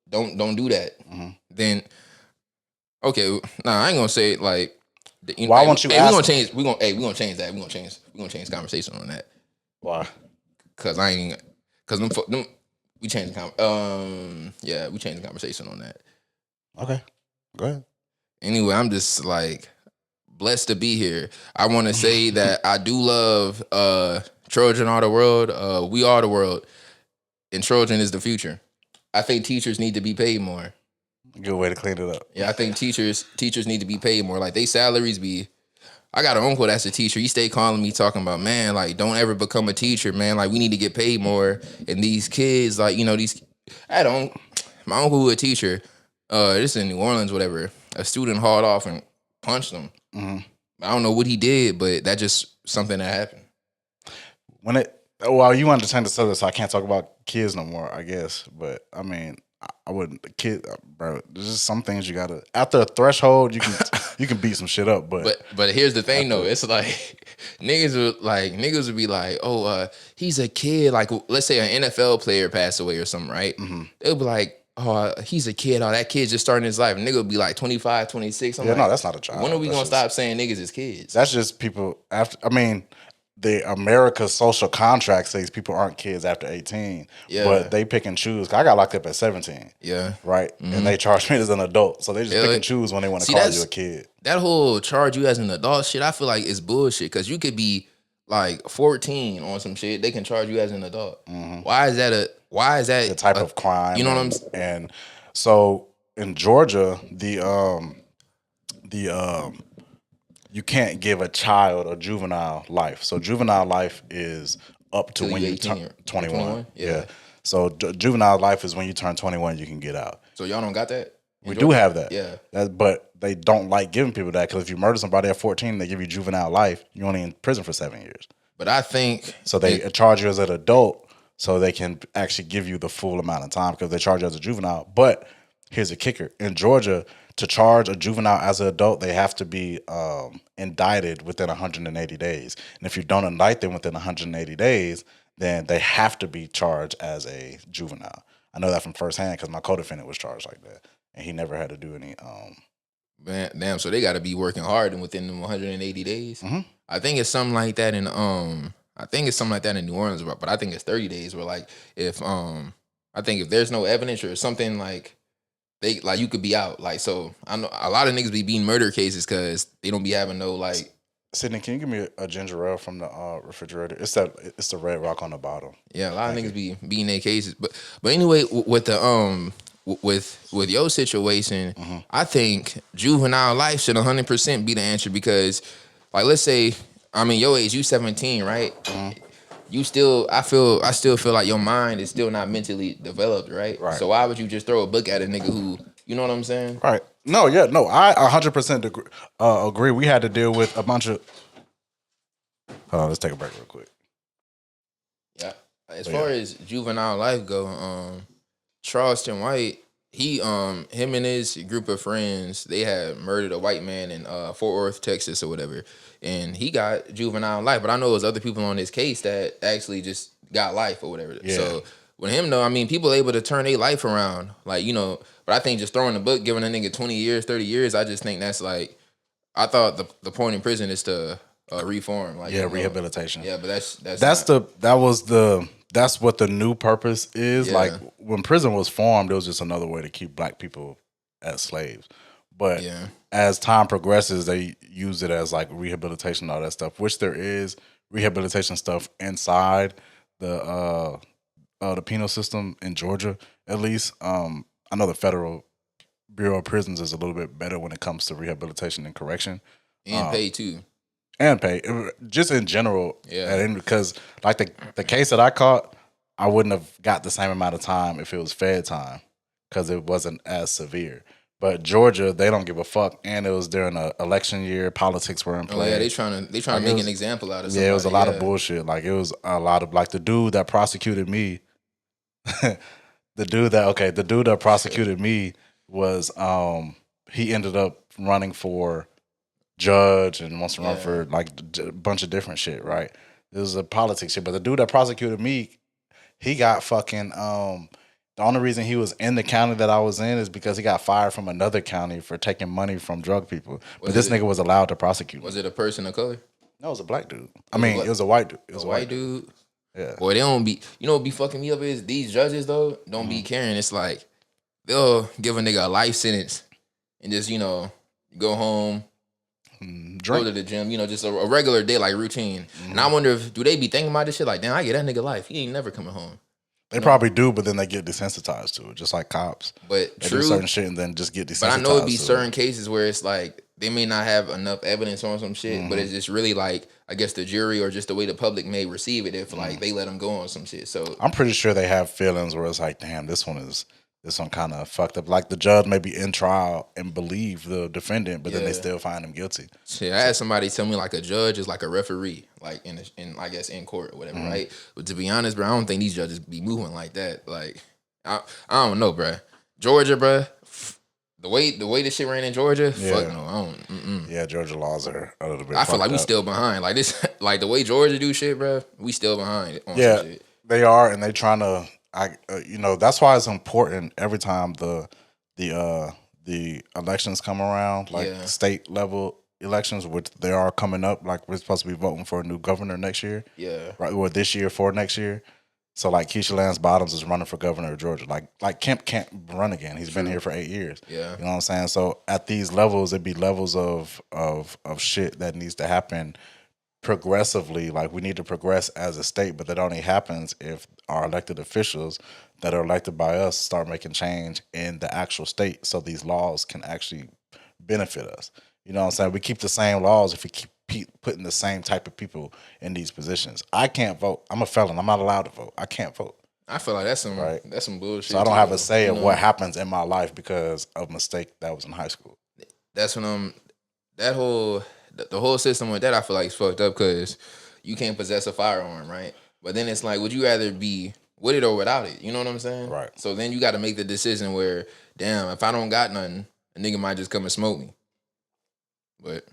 don't do that. Then okay, nah, I ain't gonna say it like. Why won't you ask we gonna them? change. We gonna change that. We gonna change conversation on that. Why? Cause I ain't. Cause them we changed the we changed the conversation on that. Okay, go ahead. Anyway, I'm just like blessed to be here. I want to say that I do love Trojan are the world. We are the world, and Trojan is the future. I think teachers need to be paid more. Good way to clean it up. Yeah, I think teachers need to be paid more. Like they salaries be. I got an uncle that's a teacher. He stay calling me talking about, man, like don't ever become a teacher, man. Like we need to get paid more. And these kids, like these. My uncle who a teacher. This is in New Orleans, whatever. A student hauled off and punched him. Mm-hmm. I don't know what he did, but that just something that happened. Well, you understand the subject, so I can't talk about kids no more, I guess. But I mean, I wouldn't bro. There's just some things you gotta after a threshold you can beat some shit up. But here's the thing though, it's like niggas would be like, oh, he's a kid. Like let's say an NFL player passed away or something, right? Mm-hmm. They'll be like, oh, he's a kid. Oh, that kid's just starting his life. And nigga would be like 25, 26. I'm like, no, that's not a child. When are we gonna stop saying niggas is kids? That's just people after. I mean, the America's social contract says people aren't kids after 18. Yeah. But they pick and choose. I got locked up at 17. Yeah. Right? Mm-hmm. And they charge me as an adult. So they just pick and choose when they want to call you a kid. That whole charge you as an adult shit, I feel like is bullshit. Because you could be like 14 on some shit. They can charge you as an adult. Mm-hmm. Why is that the type of crime? You know what I'm saying? And so in Georgia, you can't give a child a juvenile life. So juvenile life is up to when you turn 21. Yeah. So juvenile life is when you turn 21, you can get out. So y'all don't got that? We do have that. Yeah. But they don't like giving people that because if you murder somebody at 14, they give you juvenile life. You're only in prison for 7 years. But I think... So they charge you as an adult so they can actually give you the full amount of time because they charge you as a juvenile. But here's a kicker. In Georgia, to charge a juvenile as an adult, they have to be indicted within 180 days. And if you don't indict them within 180 days, then they have to be charged as a juvenile. I know that from firsthand because my co-defendant was charged like that. And he never had to do any... Man, damn, so they got to be working hard and within them 180 days? Mm-hmm. I think it's something like that in... New Orleans, but I think it's 30 days where like if... I think if there's no evidence or something like... They like you could be out. Like so I know a lot of niggas be beating murder cases because they don't be having no like. Sydney, can you give me a ginger ale from the refrigerator? It's the red rock on the bottom. Yeah, a lot of niggas be beating their cases. But anyway, with the with your situation, mm-hmm. I think juvenile life should 100% be the answer because like let's say your age, you 17, right? Mm-hmm. You still, I still feel like your mind is still not mentally developed, right? Right. So why would you just throw a book at a nigga who, you know what I'm saying? Right. No, I 100% agree. We had to deal with a bunch of. Hold on, let's take a break real quick. Yeah. As far as juvenile life go, Charleston White, him and his group of friends, they had murdered a white man in Fort Worth, Texas, or whatever. And he got juvenile life, but I know there's other people on this case that actually just got life or whatever. Yeah. So with him though, people able to turn their life around, like But I think just throwing the book, giving a nigga 20 years, 30 years, I just think that's like. I thought the point in prison is to reform, like rehabilitation. Yeah, but that's what the new purpose is. Yeah. Like when prison was formed, it was just another way to keep black people as slaves. But as time progresses, they use it as like rehabilitation and all that stuff, which there is rehabilitation stuff inside the penal system in Georgia, at least. I know the Federal Bureau of Prisons is a little bit better when it comes to rehabilitation and correction. And pay too. And pay. Just in general. Yeah. Because like the case that I caught, I wouldn't have got the same amount of time if it was Fed time because it wasn't as severe. But Georgia, they don't give a fuck, and it was during an election year. Politics were in play. Oh yeah, they trying to make an example out of somebody. Yeah, it was a lot of bullshit. Like it was a lot of like the dude that prosecuted me. the dude that prosecuted me was he ended up running for judge and wants to run for like a bunch of different shit, right? It was a politics shit. But the dude that prosecuted me, he got fucking the only reason he was in the county that I was in is because he got fired from another county for taking money from drug people. But this nigga was allowed to prosecute. Was it a person of color? No, it was a black dude. It was a white dude. It was a white dude. Yeah. Boy, they don't be. You know what be fucking me up is these judges though don't be caring. It's like they'll give a nigga a life sentence and just go home, go to the gym. Just a regular day like routine. And I wonder do they be thinking about this shit like, damn, I get that nigga life. He ain't never coming home. They probably do, but then they get desensitized to it, just like cops. But they do certain shit and then just get desensitized. But I know it'd be certain cases where it's like they may not have enough evidence on some shit, but it's just really like I guess the jury or just the way the public may receive it if like they let them go on some shit. So I'm pretty sure they have feelings where it's like, damn, this one kind of fucked up. Like the judge may be in trial and believe the defendant, but then they still find him guilty. Shit, I had somebody tell me like a judge is like a referee, like in I guess in court or whatever, right? But to be honest, bro, I don't think these judges be moving like that. Like I don't know, bro. Georgia, bro. The way this shit ran in Georgia, fuck no, I don't. Yeah, Georgia laws are a little bit. I feel like we still behind. Like this, like the way Georgia do shit, bro. We still behind on some shit. They are, and they trying to. That's why it's important every time the elections come around, like state level elections, which they are coming up. Like we're supposed to be voting for a new governor next year. Yeah, right. Or this year for next year. So like Keisha Lance Bottoms is running for governor of Georgia. Like Kemp can't run again. He's been here for 8 years. Yeah, you know what I'm saying. So at these levels, it'd be levels of shit that needs to happen progressively. Like we need to progress as a state, but that only happens if our elected officials that are elected by us start making change in the actual state, so these laws can actually benefit us. You know what I'm saying? We keep the same laws if we keep putting the same type of people in these positions. I can't vote. I'm a felon. I'm not allowed to vote. I can't vote. I feel like that's some bullshit. So I don't have a say of what happens in my life because of a mistake that was in high school. That's when the whole system with that I feel like is fucked up because you can't possess a firearm, right? But then it's like, would you rather be with it or without it? You know what I'm saying? Right. So then you got to make the decision where, damn, if I don't got nothing, a nigga might just come and smoke me. But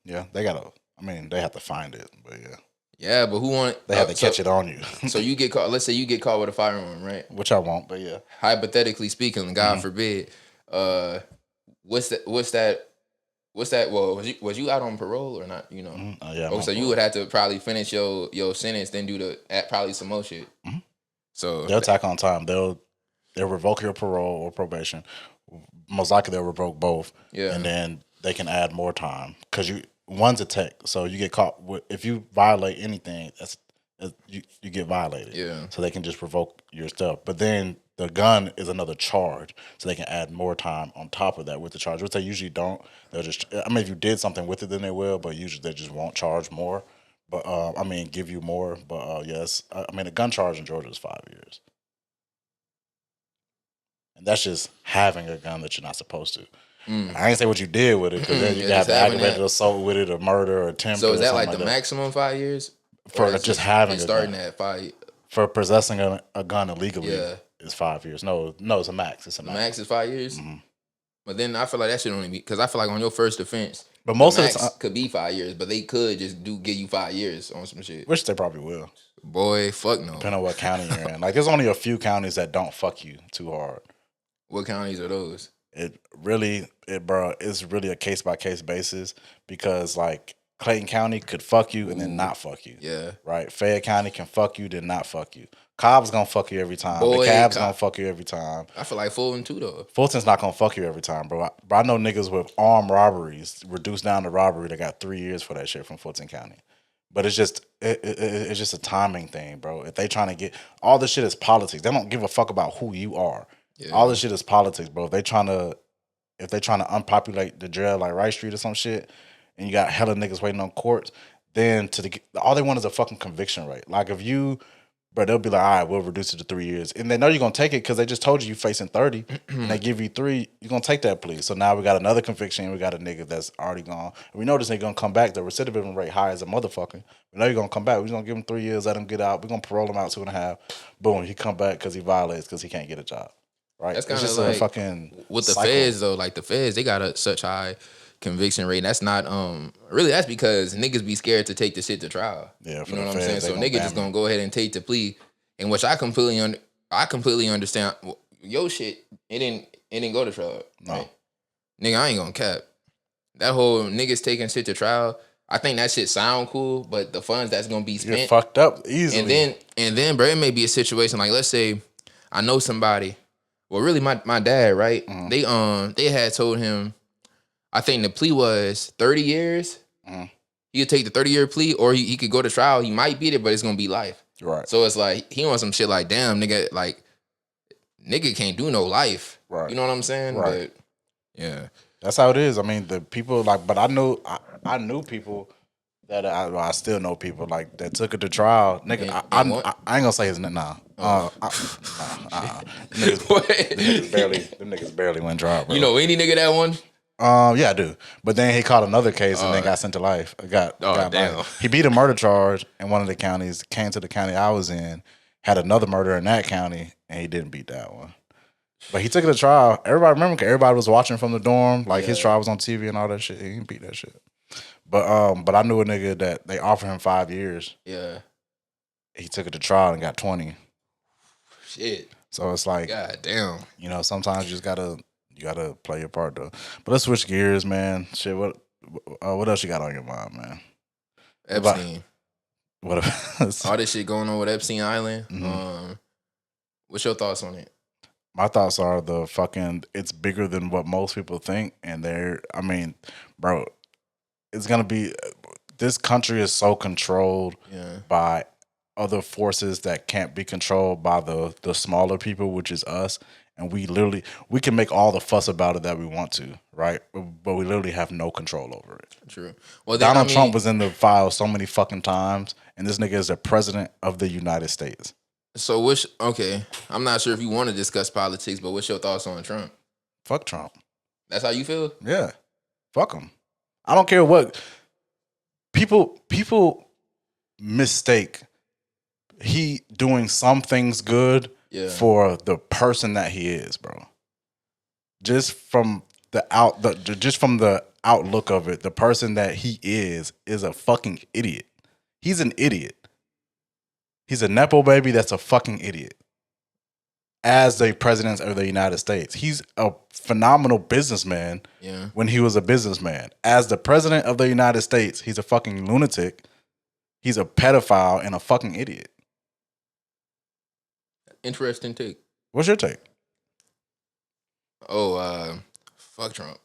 yeah, they have to find it, but yeah. Yeah, but who want? They have to catch it on you. So you get caught. Let's say you get caught with a firearm, right? Which I won't, but yeah. Hypothetically speaking, God forbid. What's that? Well, was you out on parole or not? You know. Yeah. So you would have to probably finish your sentence, then do probably some more shit. So they'll tack on time. They'll revoke your parole or probation. Most likely they'll revoke both. Yeah, and then they can add more time because one's a tech. So you get caught if you violate anything, you get violated. Yeah. So they can just revoke your stuff. But then the gun is another charge, so they can add more time on top of that with the charge, which they usually don't. They'll just, if you did something with it, then they will, but usually they just won't charge more. But give you more. But yes, a gun charge in Georgia is 5 years, and that's just having a gun that you're not supposed to. I ain't say what you did with it, because then you have aggravated assault with it, or murder, or attempt. So is that like the maximum 5 years for just having starting at 5? For possessing a gun illegally is 5 years. No, it's a max. It's a max. The max is 5 years. But then I feel like that should only be because I feel like on your first offense, but most the of the time could be 5 years, but they could just give you 5 years on some shit. Which they probably will. Boy, fuck no. Depending on what county you're in. Like, there's only a few counties that don't fuck you too hard. What counties are those? It's really a case by case basis, because like Clayton County could fuck you and then not fuck you. Yeah. Right? Fayette County can fuck you, then not fuck you. Cobb's gonna fuck you every time. Boy, DeKalb's gonna fuck you every time. I feel like Fulton too, though. Fulton's not gonna fuck you every time, bro. I know niggas with armed robberies reduced down to robbery that got 3 years for that shit from Fulton County. But it's just a timing thing, bro. If they trying to get all this shit is politics. They don't give a fuck about who you are. Yeah. All this shit is politics, bro. If they trying to unpopulate the jail like Rice Street or some shit, and you got hella niggas waiting on courts, then all they want is a fucking conviction rate. Like if you, bro, they'll be like, all right, we'll reduce it to 3 years, and they know you're gonna take it because they just told you facing 30, and they give you 3, you're gonna take that plea. So now we got another conviction. We got a nigga that's already gone. And we know this nigga gonna come back. The recidivism rate high as a motherfucker. We know you're gonna come back. We're gonna give him 3 years, let him get out. We're gonna parole him out 2.5. Boom, he come back because he violates because he can't get a job. Right? That's kind of like a fucking with the cycle. feds though. Like the feds, they got such high conviction rate. That's not really. That's because niggas be scared to take the shit to trial. Yeah, you know what I'm saying. So niggas just gonna go ahead and take the plea, and which I completely understand. Yo, shit, it didn't go to trial. No, right? Nigga, I ain't gonna cap. That whole niggas taking shit to trial. I think that shit sound cool, but the funds that's gonna be spent, you're fucked up easily. And then, bro, it may be a situation like, let's say, I know somebody. Well, really, my dad, right? They had told him, I think the plea was 30 years. He could take the 30-year plea, or he could go to trial. He might beat it, but it's gonna be life. Right. So it's like he wants some shit like, damn, nigga, like nigga can't do no life. Right. You know what I'm saying? Right. But yeah. That's how it is. I mean, the people like, but I knew people that I still know people like that took it to trial. Nigga, I ain't gonna say his name. Nah. Niggas barely went trial, bro. You know any nigga that won? Yeah, I do. But then he caught another case and then got sent to life. Got damn. Life. He beat a murder charge in one of the counties. Came to the county I was in, had another murder in that county, and he didn't beat that one. But he took it to trial. Everybody remember, cause everybody was watching from the dorm. Like his trial was on TV and all that shit. He didn't beat that shit. But I knew a nigga that they offered him 5 years. Yeah. He took it to trial and got 20. Shit. So it's like, God damn. You know, sometimes you just gotta play your part though. But let's switch gears, man. Shit, what else you got on your mind, man? Epstein. What all this shit going on with Epstein Island. Mm-hmm. What's your thoughts on it? My thoughts are it's bigger than what most people think, and bro, it's gonna be. This country is so controlled by other forces that can't be controlled by the smaller people, which is us. And we can make all the fuss about it that we want to, right? But we literally have no control over it. True. Well, Donald Trump was in the file so many fucking times, and this nigga is the president of the United States. So I'm not sure if you want to discuss politics, but what's your thoughts on Trump? Fuck Trump. That's how you feel? Yeah. Fuck him. I don't care what people mistake he doing some things good for the person that he is, bro. Just from the outlook of it, the person that he is a fucking idiot. He's an idiot. He's a nepo baby that's a fucking idiot. As the president of the United States, he's a phenomenal businessman when he was a businessman. As the president of the United States, he's a fucking lunatic. He's a pedophile and a fucking idiot. Interesting take. What's your take? Fuck Trump.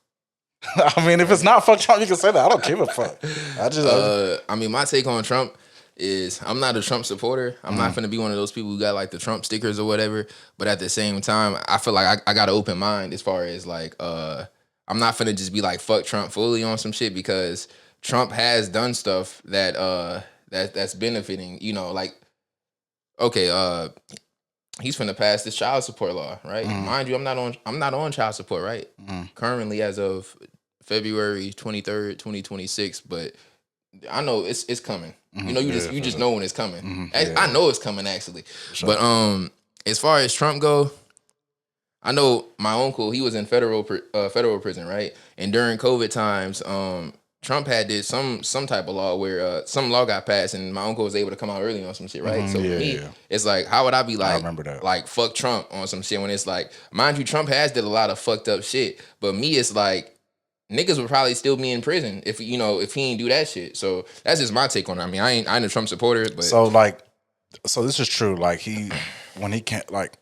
I mean, if it's not fuck Trump, you can say that. I don't give a fuck. My take on Trump is I'm not a Trump supporter. I'm not finna be one of those people who got like the Trump stickers or whatever. But at the same time, I feel like I got an open mind as far as like I'm not finna just be like fuck Trump fully on some shit, because Trump has done stuff that's benefiting. You know, like he's finna pass this child support law, right? Mind you, I'm not on child support, right? Currently, as of February 23rd, 2026, but I know it's coming. You know, you just know when it's coming. I know it's coming actually. Sure. But as far as Trump go, I know my uncle, he was in federal prison, right? And during COVID times, Trump had did some type of law where some law got passed, and my uncle was able to come out early on some shit, right? So for me, it's like, how would I be like, I remember that. Like fuck Trump on some shit when it's like, mind you, Trump has did a lot of fucked up shit, but me, it's like, niggas would probably still be in prison if he ain't do that shit. So that's just my take on it. I mean, I ain't a Trump supporter, but so this is true. Like when he can't, like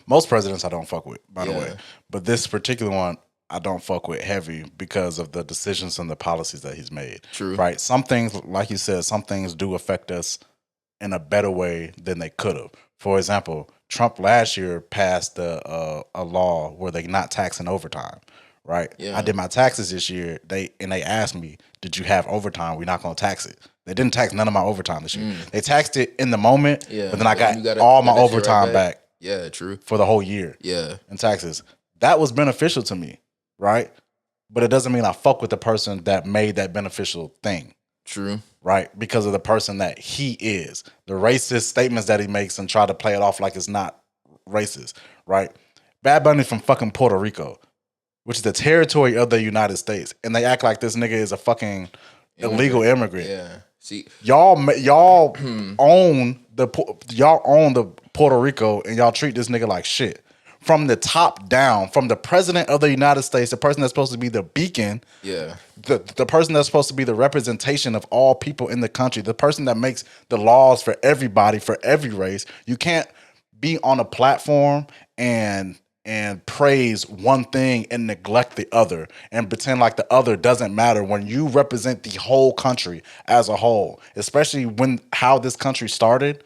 most presidents I don't fuck with, by the way, but this particular one I don't fuck with heavy because of the decisions and the policies that he's made. True, right? Some things, like you said, some things do affect us in a better way than they could have. For example, Trump last year passed a law where they're not taxing overtime. Right. Yeah. I did my taxes this year. They asked me, "Did you have overtime? We're not going to tax it." They didn't tax none of my overtime this year. They taxed it in the moment, but then I got all my overtime back. Yeah, true. For the whole year. Yeah, in taxes. That was beneficial to me, right? But it doesn't mean I fuck with the person that made that beneficial thing. True. Right? Because of the person that he is, the racist statements that he makes, and try to play it off like it's not racist. Right? Bad Bunny from fucking Puerto Rico. which is the territory of the United States, and they act like this nigga is a fucking illegal immigrant. Yeah. See, y'all own the Puerto Rico, and y'all treat this nigga like shit. From the top down, from the president of the United States, the person that's supposed to be the beacon, the person that's supposed to be the representation of all people in the country, the person that makes the laws for everybody, for every race. You can't be on a platform and praise one thing and neglect the other and pretend like the other doesn't matter when you represent the whole country as a whole, especially when how this country started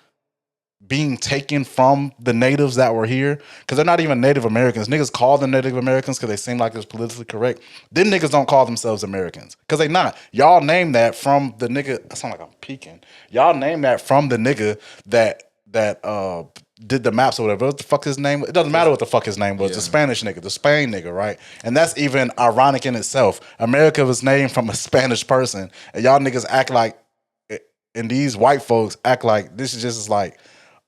being taken from the natives that were here, because they're not even Native Americans. Niggas call them Native Americans because they seem like it's politically correct. Them niggas don't call themselves Americans because they not. Y'all name that from the nigga. I sound like I'm peeking. Y'all name that from the nigga that did the maps or whatever. What the fuck his name? It doesn't matter what the fuck his name was. Yeah. The Spanish nigga, the Spain nigga, right? And that's even ironic in itself. America was named from a Spanish person, and y'all niggas act like, and these white folks act like this is just like,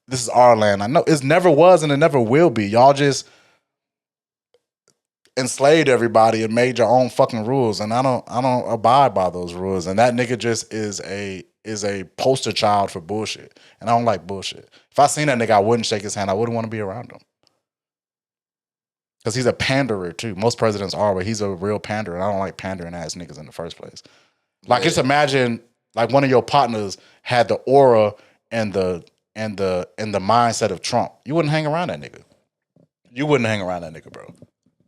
this is our land. I know it never was and it never will be. Y'all just enslaved everybody and made your own fucking rules, and I don't abide by those rules. And that nigga just is a poster child for bullshit, and I don't like bullshit. If I seen that nigga, I wouldn't shake his hand. I wouldn't want to be around him because he's a panderer too. Most presidents are, but he's a real panderer. And I don't like pandering ass niggas in the first place. Like, just imagine like one of your partners had the aura and the mindset of Trump. You wouldn't hang around that nigga. You wouldn't hang around that nigga, bro.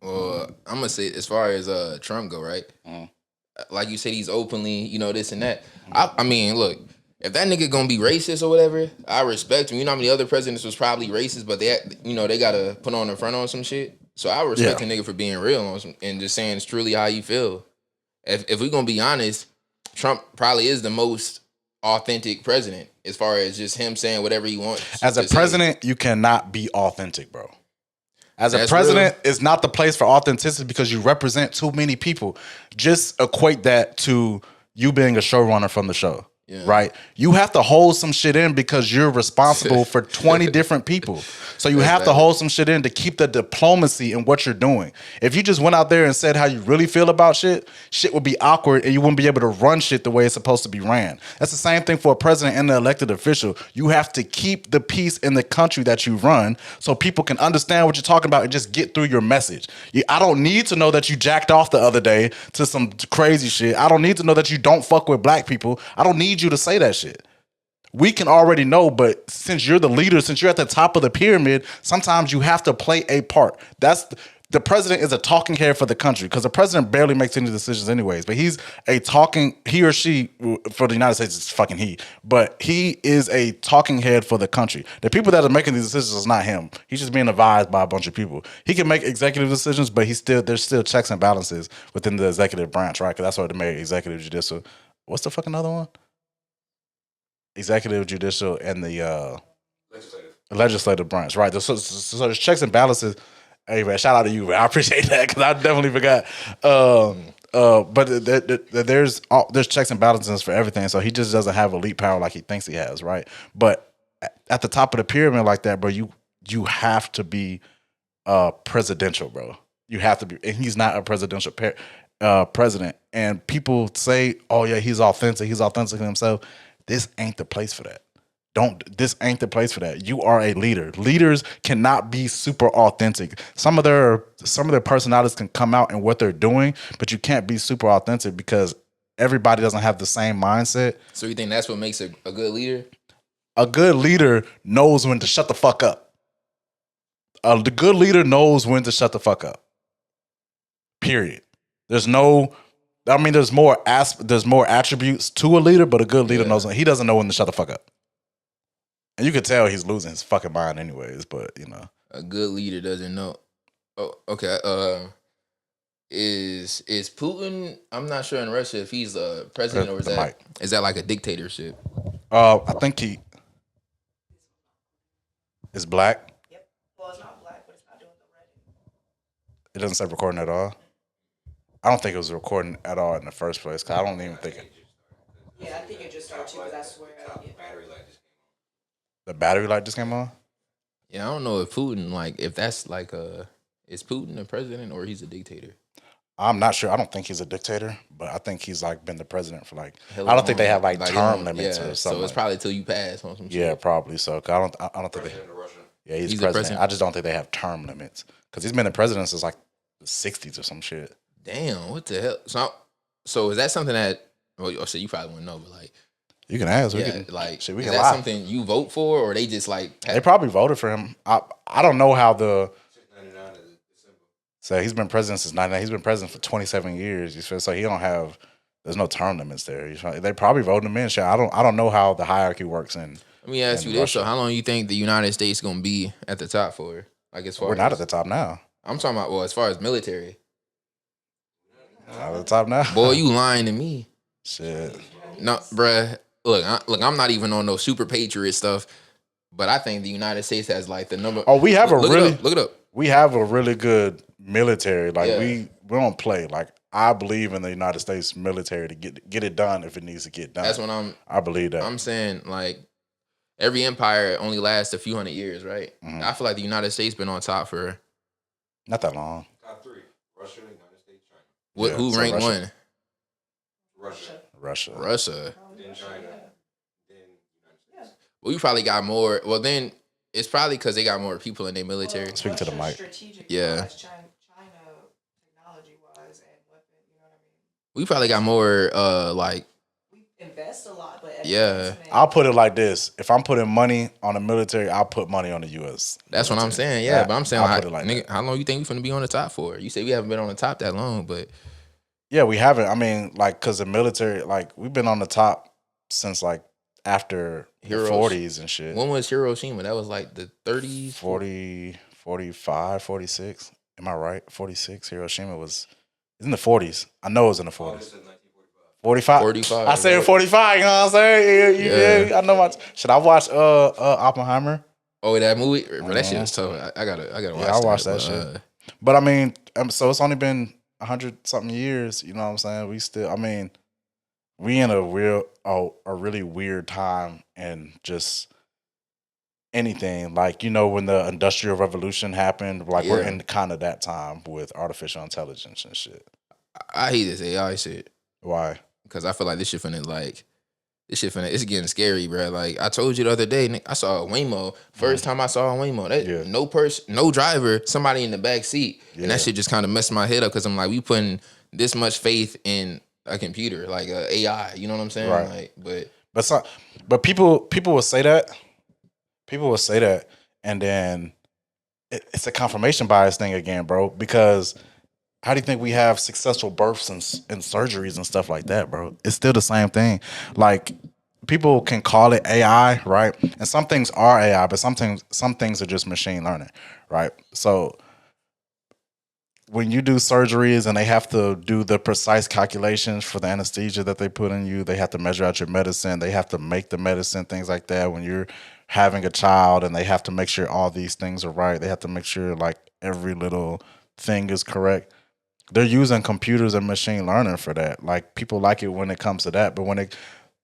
Well, I'm gonna say as far as Trump go, right? Like you said, he's openly, this and that. I mean, look, if that nigga gonna be racist or whatever, I respect him. You know how many other presidents was probably racist, but they gotta put on the front on some shit. So I respect a nigga for being real on some, and just saying it's truly how you feel. If we gonna be honest, Trump probably is the most authentic president as far as just him saying whatever he wants. As a president, you cannot be authentic, bro. As a president, it's not the place for authenticity because you represent too many people. Just equate that to you being a showrunner from the show, right? You have to hold some shit in because you're responsible for 20 different people. So you have to hold some shit in to keep the diplomacy in what you're doing. If you just went out there and said how you really feel about shit would be awkward and you wouldn't be able to run shit the way it's supposed to be ran. That's the same thing for a president and an elected official. You have to keep the peace in the country that you run so people can understand what you're talking about and just get through your message. I don't need to know that you jacked off the other day to some crazy shit. I don't need to know that you don't fuck with black people. I don't need you to say that shit. We can already know, but since you're the leader, since you're at the top of the pyramid, sometimes you have to play a part. The president is a talking head for the country because the president barely makes any decisions anyways, but he or she, for the United States, it's fucking he, but he is a talking head for the country. The people that are making these decisions is not him. He's just being advised by a bunch of people. He can make executive decisions, but there's still checks and balances within the executive branch, right? Because that's what they made executive, judicial. What's the fucking other one? Executive, judicial, and the legislative branch, right? So there's checks and balances. Hey man, shout out to you, man. I appreciate that because I definitely forgot. But there's checks and balances for everything. So he just doesn't have elite power like he thinks he has, right? But at the top of the pyramid like that, bro, you have to be presidential, bro. You have to be, and he's not a presidential president. And people say, "Oh yeah, he's authentic himself." This ain't the place for that. This ain't the place for that. You are a leader. Leaders cannot be super authentic. Some of their personalities can come out in what they're doing, but you can't be super authentic because everybody doesn't have the same mindset. So you think that's what makes a good leader? A good leader knows when to shut the fuck up. The good leader knows when to shut the fuck up. Period. There's more attributes to a leader, but a good leader knows he doesn't know when to shut the fuck up. And you could tell he's losing his fucking mind anyways, but a good leader doesn't know. Oh, okay. Is Putin? I'm not sure in Russia if he's a president or is that like a dictatorship? I think he is black. Yep. Well, it's not black, but it's not doing the red. It doesn't say recording at all. I don't think it was recording at all in the first place because I don't even think it. Yeah, I think it just started too because I swear. The battery light just came on? Yeah, I don't know if Putin, if that's is Putin a president or he's a dictator? I'm not sure. I don't think he's a dictator, but I think he's like been the president for like. Hella I don't think they long. have like Like, term limits yeah, or something. so it's like- probably till you pass on some shit. Yeah, probably. So 'cause I don't think they. President of Russia. Yeah, he's He's the president. president. I just don't think they have term limits because he's been the president since like the '60s or some shit. Damn, what the hell? So is that something that? Well, oh shit, you probably wouldn't know, but like, You can ask. yeah, We can, like, shit, we is can that lie. something you vote for, or they just like? They probably voted for him. I don't know how the. 699 is December. So he's been president since '99. He's been president for 27 years. You feel? So he don't have. There's no term limits there. You feel? They probably voted him in. Shit, I don't know how the hierarchy works in. Let me ask in you this: Russia. So, how long you think the United States gonna be at the top for? Like, as far We're not as, at the top now. I'm talking about. Well, as far as military, Not at the top now. boy, you lying to me? Shit. No, bruh. Look, I'm not even on no super patriot stuff, but I think the United States has like the number. Oh, we have a look really. Look it up. We have a really good military. Like Yeah. we don't play. Like I believe in the United States military to get it done if it needs to get done. That's what I believe that. I'm saying. Like, every empire only lasts a few hundred years, right? Mhm. I feel like the United States been on top for Not that long. Top three: Russia, United States, China. what? Yeah, Who so ranked Russia. one? Russia, Russia. Russia. then China, then United States. Well, you probably got more. Well, then it's probably because they got more people in their military. Speak to the mic. Strategic Yeah. wise, China technology wise and weapon, you know what I mean? We probably got more. Like, We invest a lot, but Yeah. advancement- I'll put it like this: if I'm putting money on the military, I'll put money on the U.S. that's what I'm military. saying. Yeah, That- but I'm saying, I'll like, put it like nigga, that. how long you think we finna be on the top for? You say we haven't been on the top that long, but Yeah, we haven't. I mean, like, because the military, like, we've been on the top since like after Heroes. the 40s and shit. when was Hiroshima? That was like the 30s. 40, 45, 46. Am I right? 46. Hiroshima was in the 40s. I know it was in the 40s. August of 1945. 45. 45, I said right? 45. You know what I'm saying? Yeah. Yeah, I know. Should I watch Oppenheimer? Oh, that movie, bro, that shit was tough. I gotta watch. I watched that but, shit. But I mean, so it's only been 100 something years. You know what I'm saying? We still. I mean, we in a really weird time and just anything like when the Industrial Revolution happened. Like we're Yeah. in kind of that time with artificial intelligence and shit. I hate this AI shit Why? because I feel like this shit finna it's getting scary, bro. Like I told you the other day, Nick, I saw a Waymo. First time I saw a Waymo, that Yeah. no driver, somebody in the back seat, and Yeah. that shit just kind of messed my head up because I'm like, we putting this much faith in a computer, like a AI. You know what I'm saying? Right. Like, But people will say that. People will say that, and then it's a confirmation bias thing again, bro. Because how do you think we have successful births and surgeries and stuff like that, bro? It's still the same thing. Like people can call it AI, right? And some things are AI, but some things are just machine learning, right? So when you do surgeries and they have to do the precise calculations for the anesthesia that they put in you, they have to measure out your medicine, they have to make the medicine, things like that. When you're having a child and they have to make sure all these things are right, they have to make sure like every little thing is correct. They're using computers and machine learning for that. Like people like it when it comes to that, but when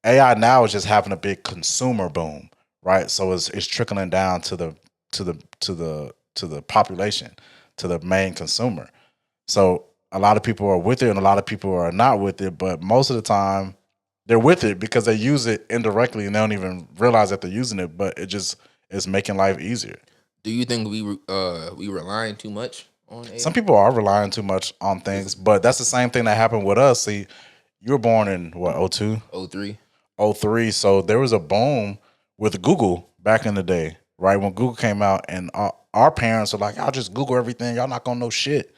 AI now is just having a big consumer boom, right? So it's trickling down to the population, to the main consumer. So a lot of people are with it and a lot of people are not with it, but most of the time they're with it because they use it indirectly and they don't even realize that they're using it, but it just is making life easier. do you think we relying too much on AI? Some people are relying too much on things, but that's the same thing that happened with us. See, you were born in what, 02? 03. 03. So there was a boom with Google back in the day, right? When Google came out and our parents were like, y'all just Google everything. Y'all not gonna know shit.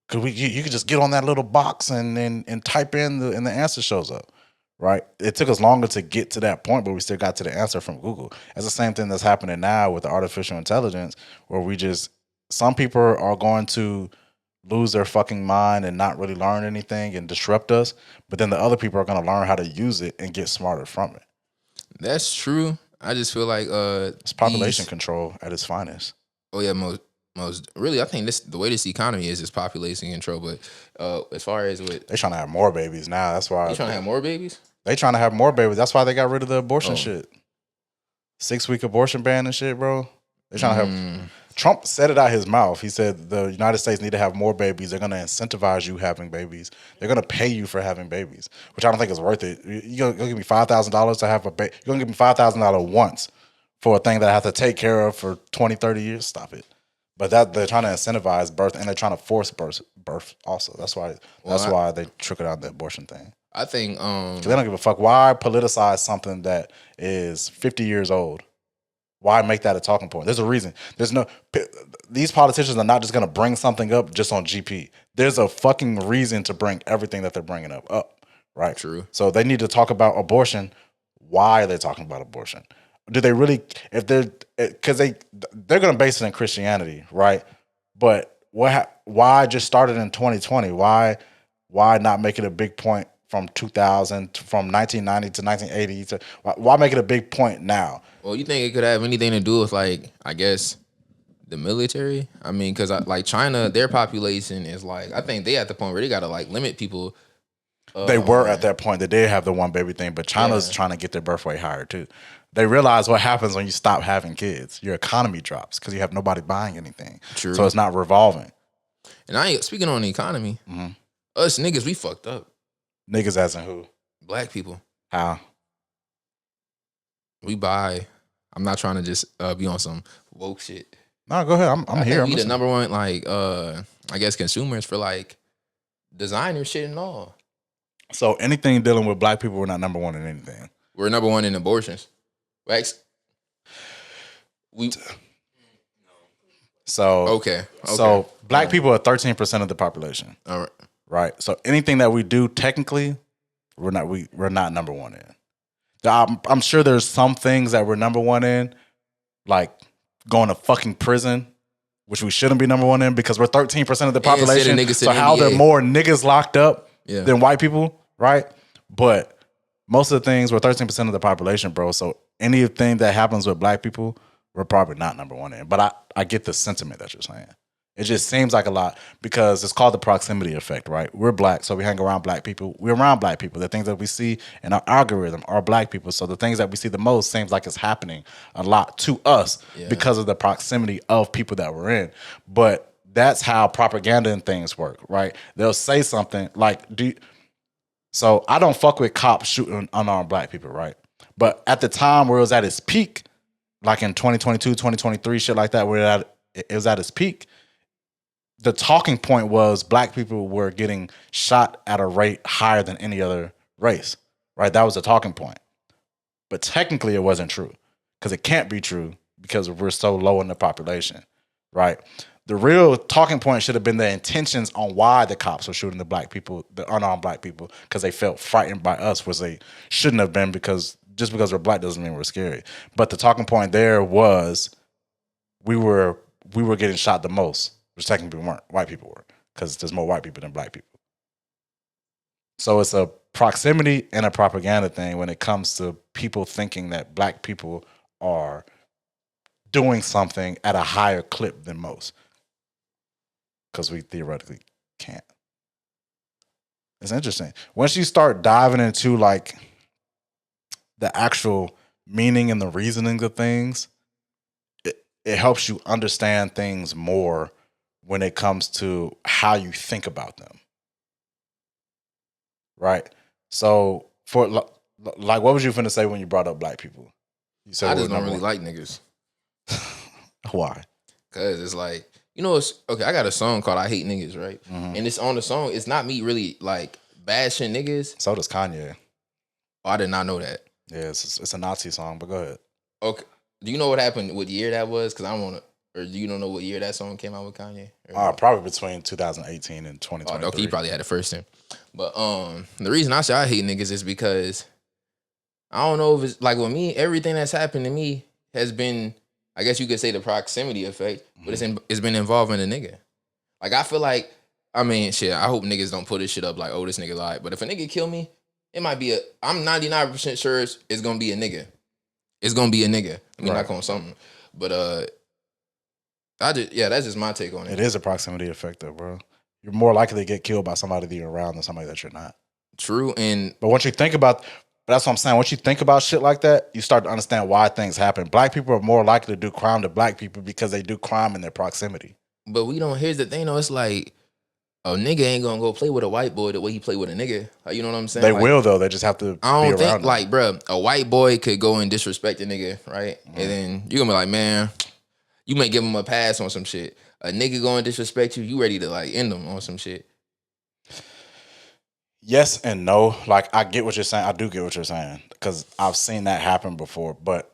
Cause you could just get on that little box and type in and the answer shows up, right? It took us longer to get to that point, but we still got to the answer from Google. It's the same thing that's happening now with the artificial intelligence, where some people are going to lose their fucking mind and not really learn anything and disrupt us, but then the other people are going to learn how to use it and get smarter from it. That's true. I just feel like It's population control at its finest. Oh yeah, most really, I think the way this economy is population control. But as far as what They trying to have more babies now. That's why you trying to have more babies? they trying to have more babies. That's why they got rid of the abortion Oh. shit. 6-week abortion ban and shit, bro. They trying to have. Trump said it out his mouth. He said the United States need to have more babies. They're going to incentivize you having babies. They're going to pay you for having babies, which I don't think is worth it. You're going to give me $5,000 to have a baby. You're going to give me $5,000 once for a thing that I have to take care of for 20, 30 years. Stop it. But that they're trying to incentivize birth, and they're trying to force birth also. That's why they trickle down the abortion thing. I think 'Cause they don't give a fuck. Why politicize something that is 50 years old? Why make that a talking point? There's a reason. These politicians are not just going to bring something up just on GP. There's a fucking reason to bring everything that they're bringing up, right? True. So they need to talk about abortion. Why are they talking about abortion? Do they really? If because they're going to base it in Christianity, right? But why just started in 2020? Why not make it a big point from 2000 from 1990 to 1980? Why make it a big point now? Well, you think it could have anything to do with, like, I guess, the military? I mean, because like China, their population is like, I think they at the point where they got to like limit people. They were at that point. They did have the one baby thing, but China's trying to get their birth rate higher too. They realize what happens when you stop having kids. Your economy drops because you have nobody buying anything. True. So it's not revolving. And I ain't speaking on the economy. Us niggas, we fucked up. Niggas as in who? Black people. How? We buy. I'm not trying to just be on some woke shit. No, go ahead. I'm here. We the number one, like, I guess, consumers for like designer shit and all. So anything dealing with black people, we're not number one in anything. We're number one in abortions. Right? Okay. So black people are 13% of the population. All right. Right. So anything that we do technically, we're not number one in. I'm sure there's some things that we're number one in, like going to fucking prison, which we shouldn't be number one in because we're 13% of the population. So how there are more niggas locked up than white people, right? But most of the things, we're 13% of the population, bro. So anything that happens with black people, we're probably not number one in. But I get the sentiment that you're saying. It just seems like a lot because it's called the proximity effect, right? We're black, so we hang around black people. We're around black people. The things that we see in our algorithm are black people. So the things that we see the most seems like it's happening a lot to us because of the proximity of people that we're in. But that's how propaganda and things work, right? They'll say something like, so I don't fuck with cops shooting unarmed black people, right? But at the time where it was at its peak, like in 2022, 2023, shit like that, where it was at its peak, the talking point was black people were getting shot at a rate higher than any other race, right? That was the talking point. But technically it wasn't true because it can't be true because we're so low in the population, right? The real talking point should have been the intentions on why the cops were shooting the black people, the unarmed black people, because they felt frightened by us, which they shouldn't have been because just because we're black doesn't mean we're scary. But the talking point there was we were getting shot the most, which technically we weren't. White people were, because there's more white people than black people. So it's a proximity and a propaganda thing when it comes to people thinking that black people are doing something at a higher clip than most, because we theoretically can't. It's interesting. Once you start diving into like the actual meaning and the reasoning of things, it helps you understand things more when it comes to how you think about them. Right? So, for like, what was you finna say when you brought up black people? You said I just don't really like niggas. Why? Because it's like, it's okay. I got a song called "I Hate Niggas," right? Mm-hmm. And it's on the song. It's not me really like bashing niggas. So does Kanye. Oh, I did not know that. Yeah, it's a Nazi song, but go ahead. Okay. Do you know what happened? What year that was? Because I don't want to. Or do you don't know what year that song came out with Kanye? Probably between 2018 and 2023. Okay, he probably had it first then. But the reason I say I hate niggas is because I don't know if it's like with me, everything that's happened to me has been, I guess you could say, the proximity effect, but it's been involving a nigga. Like, I feel like, I mean, shit, I hope niggas don't put this shit up like, oh, this nigga lied. But if a nigga kill me, it might be I'm 99% sure it's gonna be a nigga. It's gonna be a nigga. I mean, not on something. But that's just my take on it. It is a proximity effect though, bro. You're more likely to get killed by somebody that you're around than somebody that you're not. True. But once you think about, But that's what I'm saying. Once you think about shit like that, you start to understand why things happen. Black people are more likely to do crime to black people because they do crime in their proximity. But we don't. Here's the thing, though. It's like a nigga ain't gonna go play with a white boy the way he play with a nigga. Like, you know what I'm saying? They like, will though. They just have to. I don't be around think them. like, bro, a white boy could go and disrespect a nigga, right? And then you gonna be like, man, you may give him a pass on some shit. A nigga go and disrespect you, you ready to like end him on some shit. Yes and no. Like, I get what you're saying. I do get what you're saying because I've seen that happen before. But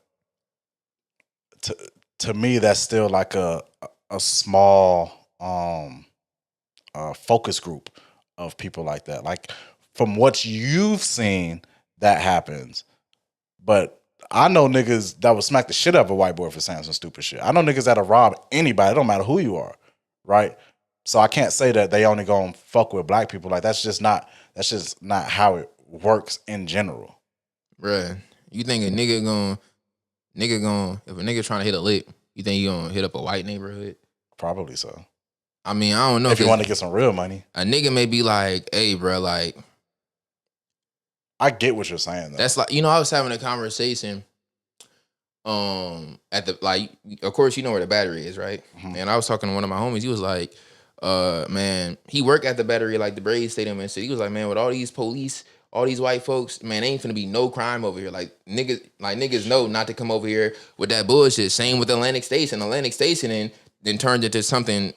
to me, that's still like a small focus group of people like that. Like, from what you've seen, that happens. But I know niggas that would smack the shit out of a white boy for saying some stupid shit. I know niggas that'll rob anybody. It don't matter who you are, right? So I can't say that they only gonna fuck with black people. Like, that's just not how it works in general. Bruh, you think a nigga gonna if a nigga trying to hit a lick, you think he gonna hit up a white neighborhood? Probably so. I mean, I don't know If you want to get some real money. a nigga may be like, hey, bro, like, I get what you're saying though. that's like, you know, I was having a conversation at the, like, of course you know where the battery is, right? Mhm. And I was talking to one of my homies. He was like, man, he worked at the battery, like the Braves Stadium and shit. He was like, man, with all these police, all these white folks, man, ain't finna be no crime over here. Like niggas know not to come over here with that bullshit. Same with Atlantic Station. Atlantic Station and then turned into something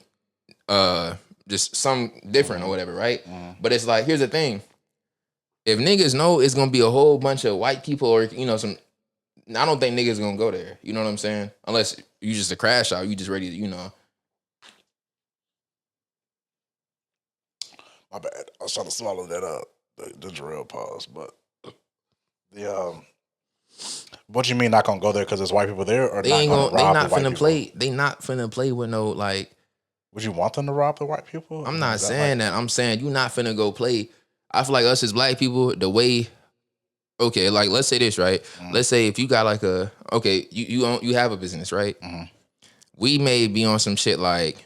just some different or whatever, right? But it's like, here's the thing. If niggas know it's gonna be a whole bunch of white people or, you know, I don't think niggas gonna go there. You know what I'm saying? Unless you just a crash out, you just ready to, you know. My bad. I was trying to swallow that up. The drill pause. But what you mean not gonna go there because there's white people there, or They not ain't gonna gonna, they rob not the white finna people? play. They not finna play with no, like, Would you want them to rob the white people? I'm not Is that saying that. I'm saying you not finna go play. I feel like us as black people, the way, okay, like let's say this, right? Let's say if you got like you have a business, right? We may be on some shit like,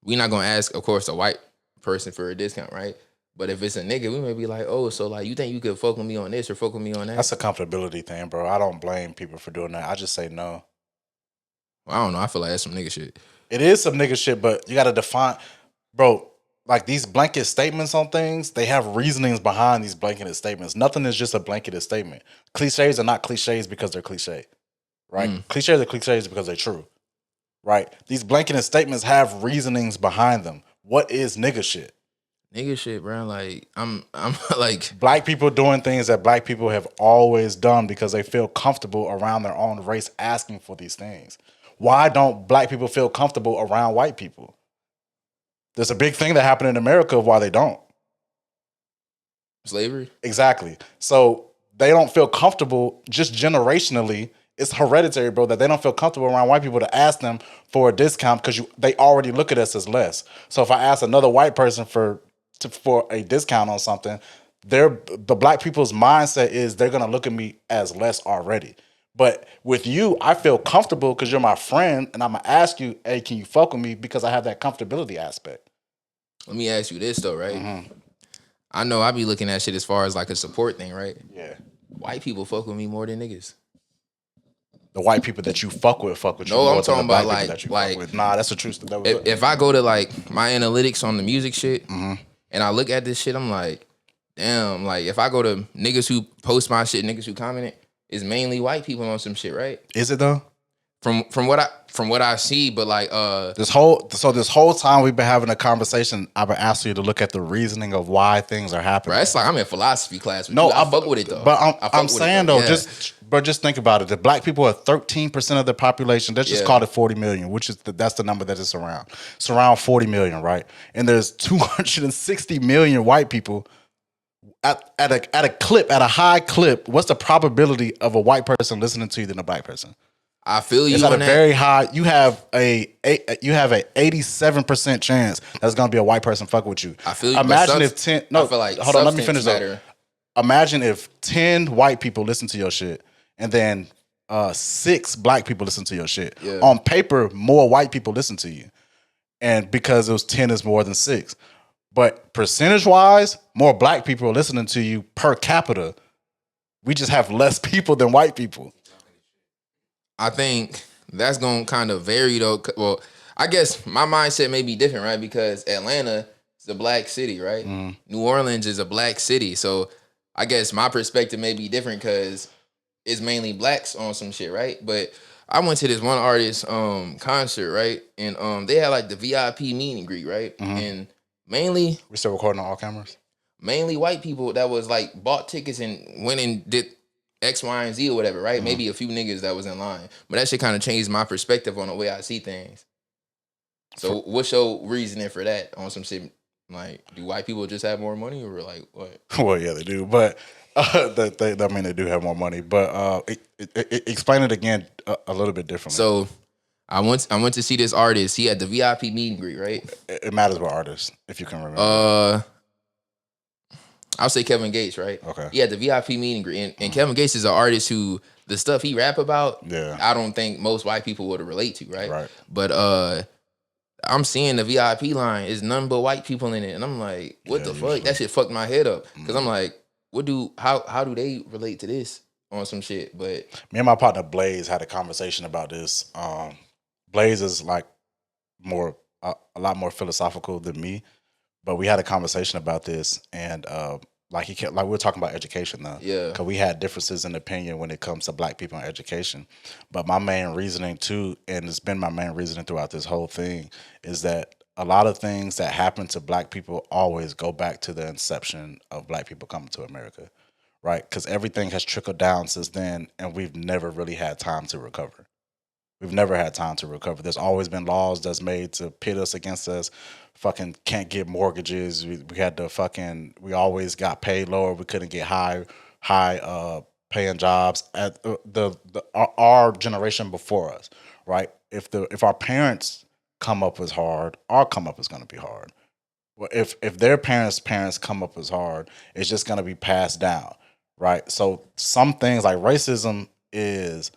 we not gonna ask, of course, a white person for a discount, right? But if it's a nigga, we may be like, oh, so like you think you could fuck with me on this or fuck with me on that? That's a comfortability thing, bro. I don't blame people for doing that. I just say no. Well, I don't know. I feel like that's some nigga shit. It is some nigga shit, but you got to define, bro. Like these blanket statements on things, they have reasonings behind these blanketed statements. Nothing is just a blanketed statement. Cliches are not cliches because they're cliche, right? Cliches are cliches because they're true, right? These blanketed statements have reasonings behind them. What is nigga shit? Nigga shit, bro. Like I'm like, Black people doing things that black people have always done because they feel comfortable around their own race asking for these things. Why don't black people feel comfortable around white people? There's a big thing that happened in America of why they don't. slavery. Exactly. So they don't feel comfortable just generationally. It's hereditary, bro, that they don't feel comfortable around white people to ask them for a discount because they already look at us as less. So if I ask another white person for a discount on something, the black people's mindset is they're gonna look at me as less already. But with you, I feel comfortable because you're my friend, and I'm gonna ask you, hey, can you fuck with me? Because I have that comfortability aspect. Let me ask you this though, right? I know I be looking at shit as far as like a support thing, right? Yeah. White people fuck with me more than niggas. The white people that you fuck with you. No, more I'm than talking the black about, people like- that you like- fuck with. Nah, that's the truth. That was If I go to like my analytics on the music shit and I look at this shit, I'm like, damn, like if I go to niggas who post my shit, niggas who comment it, it's mainly white people on some shit, right? Is it though? From what I see, but like This whole time we've been having a conversation, I've been asking you to look at the reasoning of why things are happening. bro, it's like I'm in philosophy class with No, you. I fuck with it though. But I fuck I'm with it, saying though, yeah. just think about it. The black people are 13% of the population. Let's just Yeah. call it 40 million, which is that's the number that it's around. It's around 40 million, right? And there's 260 million white people. At a high clip, what's the probability of a white person listening to you than a black person? I feel you It's at a on that. very high. You have a 87% chance that's gonna be a white person fuck with you. I feel you. Imagine but if 10. No, I feel like hold on. Let me substance finish though. matter. Imagine if 10 white people listen to your shit and then 6 black people listen to your shit. Yeah. On paper, more white people listen to you, and because it was 10 is more than 6. But percentage wise, more black people are listening to you per capita We just have less people than white people. I think that's gonna kind of vary though. Well, I guess my mindset may be different, right? Because Atlanta is a black city, right? New Orleans is a black city, so I guess my perspective may be different because it's mainly blacks on some shit, right? But I went to this one artist concert, right? And they had like the VIP meet and greet, right? And mainly We still recording on all cameras? mainly white people that was like bought tickets and went and did X, Y, and Z or whatever, right? Maybe a few niggas that was in line. But that shit kind of changed my perspective on the way I see things. So what's your reasoning for that on some shit? Like, do white people just have more money or like what? Well, yeah, they do. But I mean, they do have more money. But explain it again a little bit differently. So I went to see this artist. He had the VIP meet and greet, right? It matters what artist, if you can remember. I'll say Kevin Gates, right? Okay. He had the VIP meet and greet. And Kevin Gates is an artist who the stuff he rap about, I don't think most white people would relate to, right? Right. But I'm seeing the VIP line is none but white people in it. And I'm like, what the fuck? That shit fucked my head up. Because I'm like, how do they relate to this on some shit? But me and my partner Blaze had a conversation about this. Blaze is like a lot more philosophical than me, but we had a conversation about this, and we were talking about education though. Yeah. Because we had differences in opinion when it comes to black people and education. But my main reasoning too, and it's been my main reasoning throughout this whole thing, is that a lot of things that happen to black people always go back to the inception of black people coming to America, right? Because everything has trickled down since then, and we've never really had time to recover. We've never had time to recover. There's always been laws that's made to pit us against us. Fucking can't get mortgages. We had to we always got paid lower. We couldn't get high paying jobs at our generation before us, right? If our parents come up as hard, our come up is going to be hard. Well, if their parents come up as hard, it's just going to be passed down, right? So some things like racism is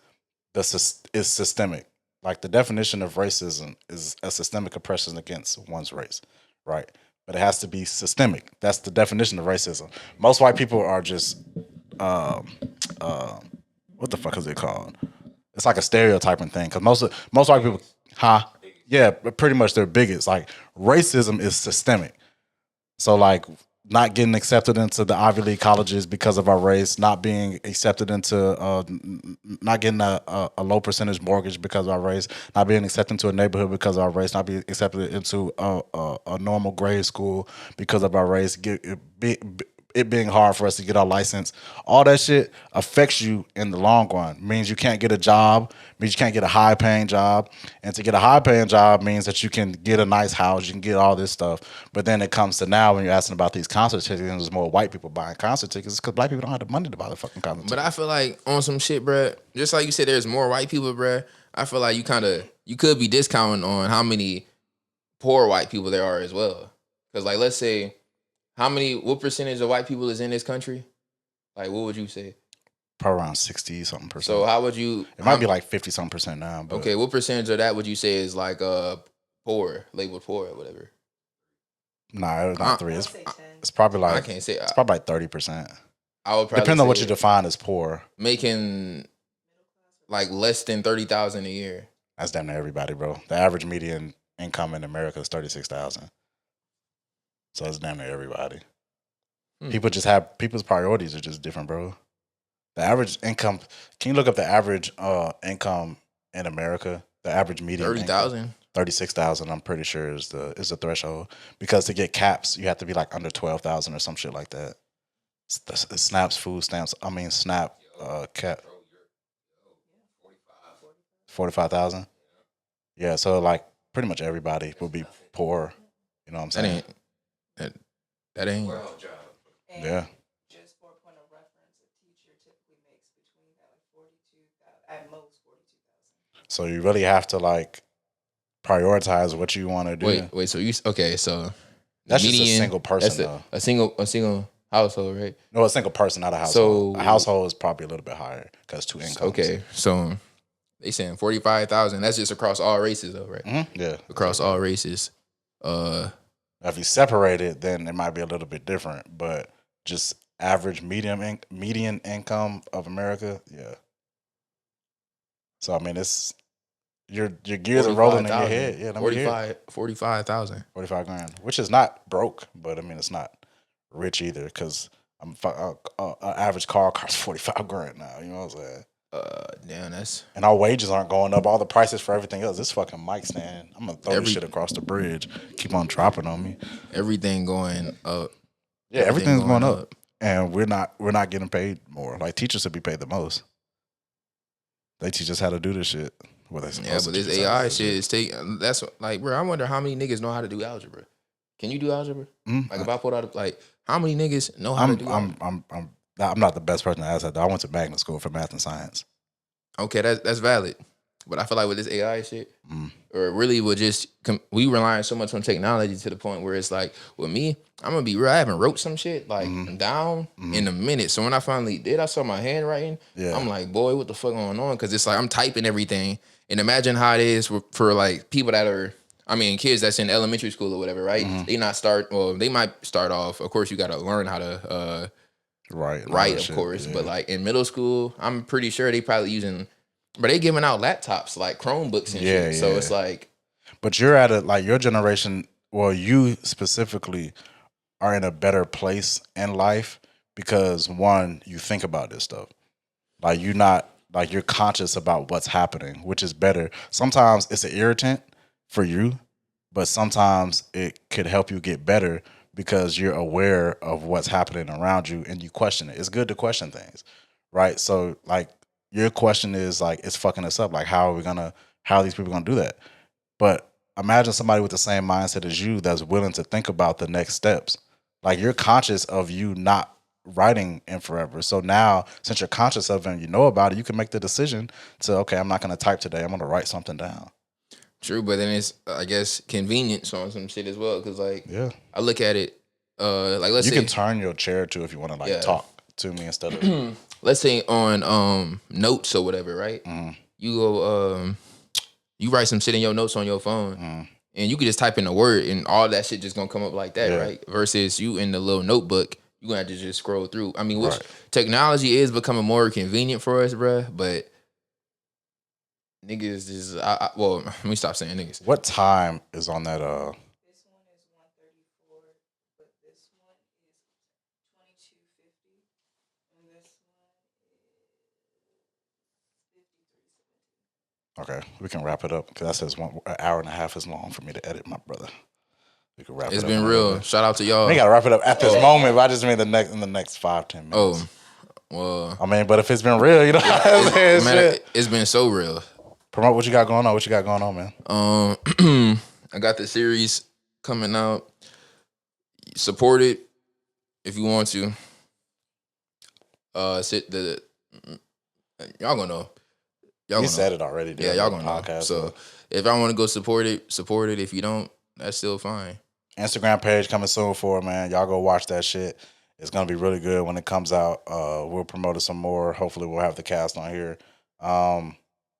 systemic. Like the definition of racism is a systemic oppression against one's race, right? But it has to be systemic. That's the definition of racism. Most white people are just, what the fuck is it called? It's like a stereotyping thing. Because most white people, yeah, pretty much they're bigots. Like racism is systemic. So like not getting accepted into the Ivy League colleges because of our race, not being accepted into, not getting a low percentage mortgage because of our race, not being accepted into a neighborhood because of our race, not being accepted into a normal grade school because of our race, it being hard for us to get our license, all that shit affects you in the long run. Means you can't get a job, means you can't get a high paying job. And to get a high paying job means that you can get a nice house, you can get all this stuff. But then it comes to now when you're asking about these concert tickets, and there's more white people buying concert tickets because black people don't have the money to buy the fucking concert tickets. But I feel like on some shit, bruh, just like you said, there's more white people, bruh. I feel like you could be discounting on how many poor white people there are as well. Because like, let's say, what percentage of white people is in this country? Like, what would you say? Probably around 60-something%. So how would you? It might be like 50-something% now. But. Okay, what percentage of that would you say is like poor, labeled poor or whatever? Nah, it's not 3. It's probably like I can't say. It's probably like 30%. I would probably depending on what you define as poor. Making like less than $30,000 a year. That's damn near everybody, bro. The average median income in America is $36,000. So it's damn near everybody. People's priorities are just different, bro. The average income. Can you look up the average income in America? The average median 30,000. 36,000. I'm pretty sure is the threshold, because to get caps you have to be like under 12,000 or some shit like that. Snaps, food stamps. I mean SNAP cap. 45,000. Yeah, so like pretty much everybody will be poor. You know what I'm saying? That ain't. And yeah. Just for a point of reference, a teacher typically makes between at most 42,000. So you really have to like prioritize what you want to do. Wait. So So that's median, just a single person though. A single household, right? No, a single person, not a household. So a household is probably a little bit higher because 2 incomes. Okay, so they saying 45,000. That's just across all races, though, right? Mm-hmm. Yeah, across all races. If you separate it, then it might be a little bit different. But just average median income of America. Yeah. So I mean, it's your gears are rolling in your head. Yeah, let me hear it. 45,000. 45 grand, which is not broke, but I mean, it's not rich either because an average car costs 45 grand now. You know what I'm saying? Damn, that's And our wages aren't going up. All the prices for everything else. This fucking mic stand. I'm gonna throw this shit across the bridge. Keep on dropping on me. everything going up. Yeah, everything's going up, and we're not getting paid more. Like teachers should be paid the most. They teach us how to do this shit. Well, Yeah, but this AI shit is taking. That's like, bro. I wonder how many niggas know how to do algebra. Can you do algebra? Like, if I pulled out, like, how many niggas know how to do algebra? I'm not the best person to ask that. Though. I went to magnet school for math and science. Okay, that's valid. But I feel like with this AI shit, or really with just we relying so much on technology to the point where it's like, with me, I'm gonna be real. I haven't wrote some shit like down in a minute. So when I finally did, I saw my handwriting. Yeah. I'm like, boy, what the fuck going on? Because it's like I'm typing everything, and imagine how it is for like people that are. I mean, kids that's in elementary school or whatever, right? They they might start off. Of course, you got to learn how to write, of course. Yeah. But like in middle school, I'm pretty sure they probably using, but they giving out laptops like Chromebooks and shit. So it's like, but you're at your generation. Well, you specifically are in a better place in life because one, you think about this stuff. Like you're conscious about what's happening, which is better. Sometimes it's an irritant for you, but sometimes it could help you get better because you're aware of what's happening around you and you question it. It's good to question things, right? So like your question is like, it's fucking us up. Like, how are these people gonna do that? But imagine somebody with the same mindset as you that's willing to think about the next steps. Like, you're conscious of you not writing in forever. So now, since you're conscious of it and you know about it, you can make the decision to, okay, I'm not gonna type today. I'm gonna write something down. True, but then it's, I guess, convenience on some shit as well. Because like, I look at it, like let's say you can turn your chair to if you want to talk to me instead of let's say on notes or whatever, right? You go, you write some shit in your notes on your phone, and you can just type in a word, and all that shit just gonna come up like that, right? Versus you in the little notebook, you gonna have to just scroll through. I mean, which technology is becoming more convenient for us, bruh, but. Niggas is well. Let me stop saying niggas. What time is on that? This one is 1:34, but this one is 22:50, and this one is 53:17. Okay, we can wrap it up because that says an hour and a half is long for me to edit, my brother. We can wrap it up. It's been real. Shout out to y'all. We gotta wrap it up at this moment, but I just mean in the next 5-10 minutes. Oh, well. I mean, but if it's been real, you know what I'm saying? Man, it's been so real. Promote what you got going on. What you got going on, man? I got the series coming out. Support it if you want to. Y'all gonna know. You said it already. Yeah, y'all gonna know. So if I want to go support it. If you don't, that's still fine. Instagram page coming soon for it, man. Y'all go watch that shit. It's gonna be really good when it comes out. We'll promote it some more. Hopefully, we'll have the cast on here.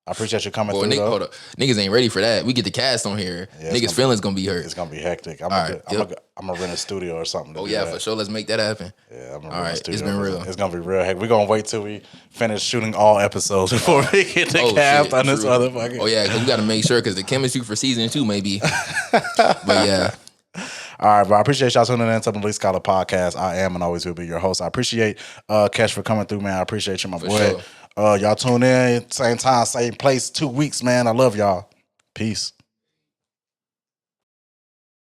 I appreciate you coming through. Hold up. Niggas ain't ready for that. We get the cast on here. Yeah, niggas' feelings gonna be hurt. It's gonna be hectic. I'm gonna rent a studio or something. For sure. Let's make that happen. Yeah, I'm gonna rent a studio. It's been real. It's gonna be real hectic. We're gonna wait till we finish shooting all episodes before we get the cast on this motherfucker. Oh yeah, because we gotta make sure because the chemistry for season 2 maybe. But yeah. All right, bro. I appreciate y'all tuning in to the Malik Scylore Podcast. I am and always will be your host. I appreciate Keshh for coming through, man. I appreciate you, my boy. Sure. Y'all tune in, same time, same place, 2 weeks, man. I love y'all. Peace.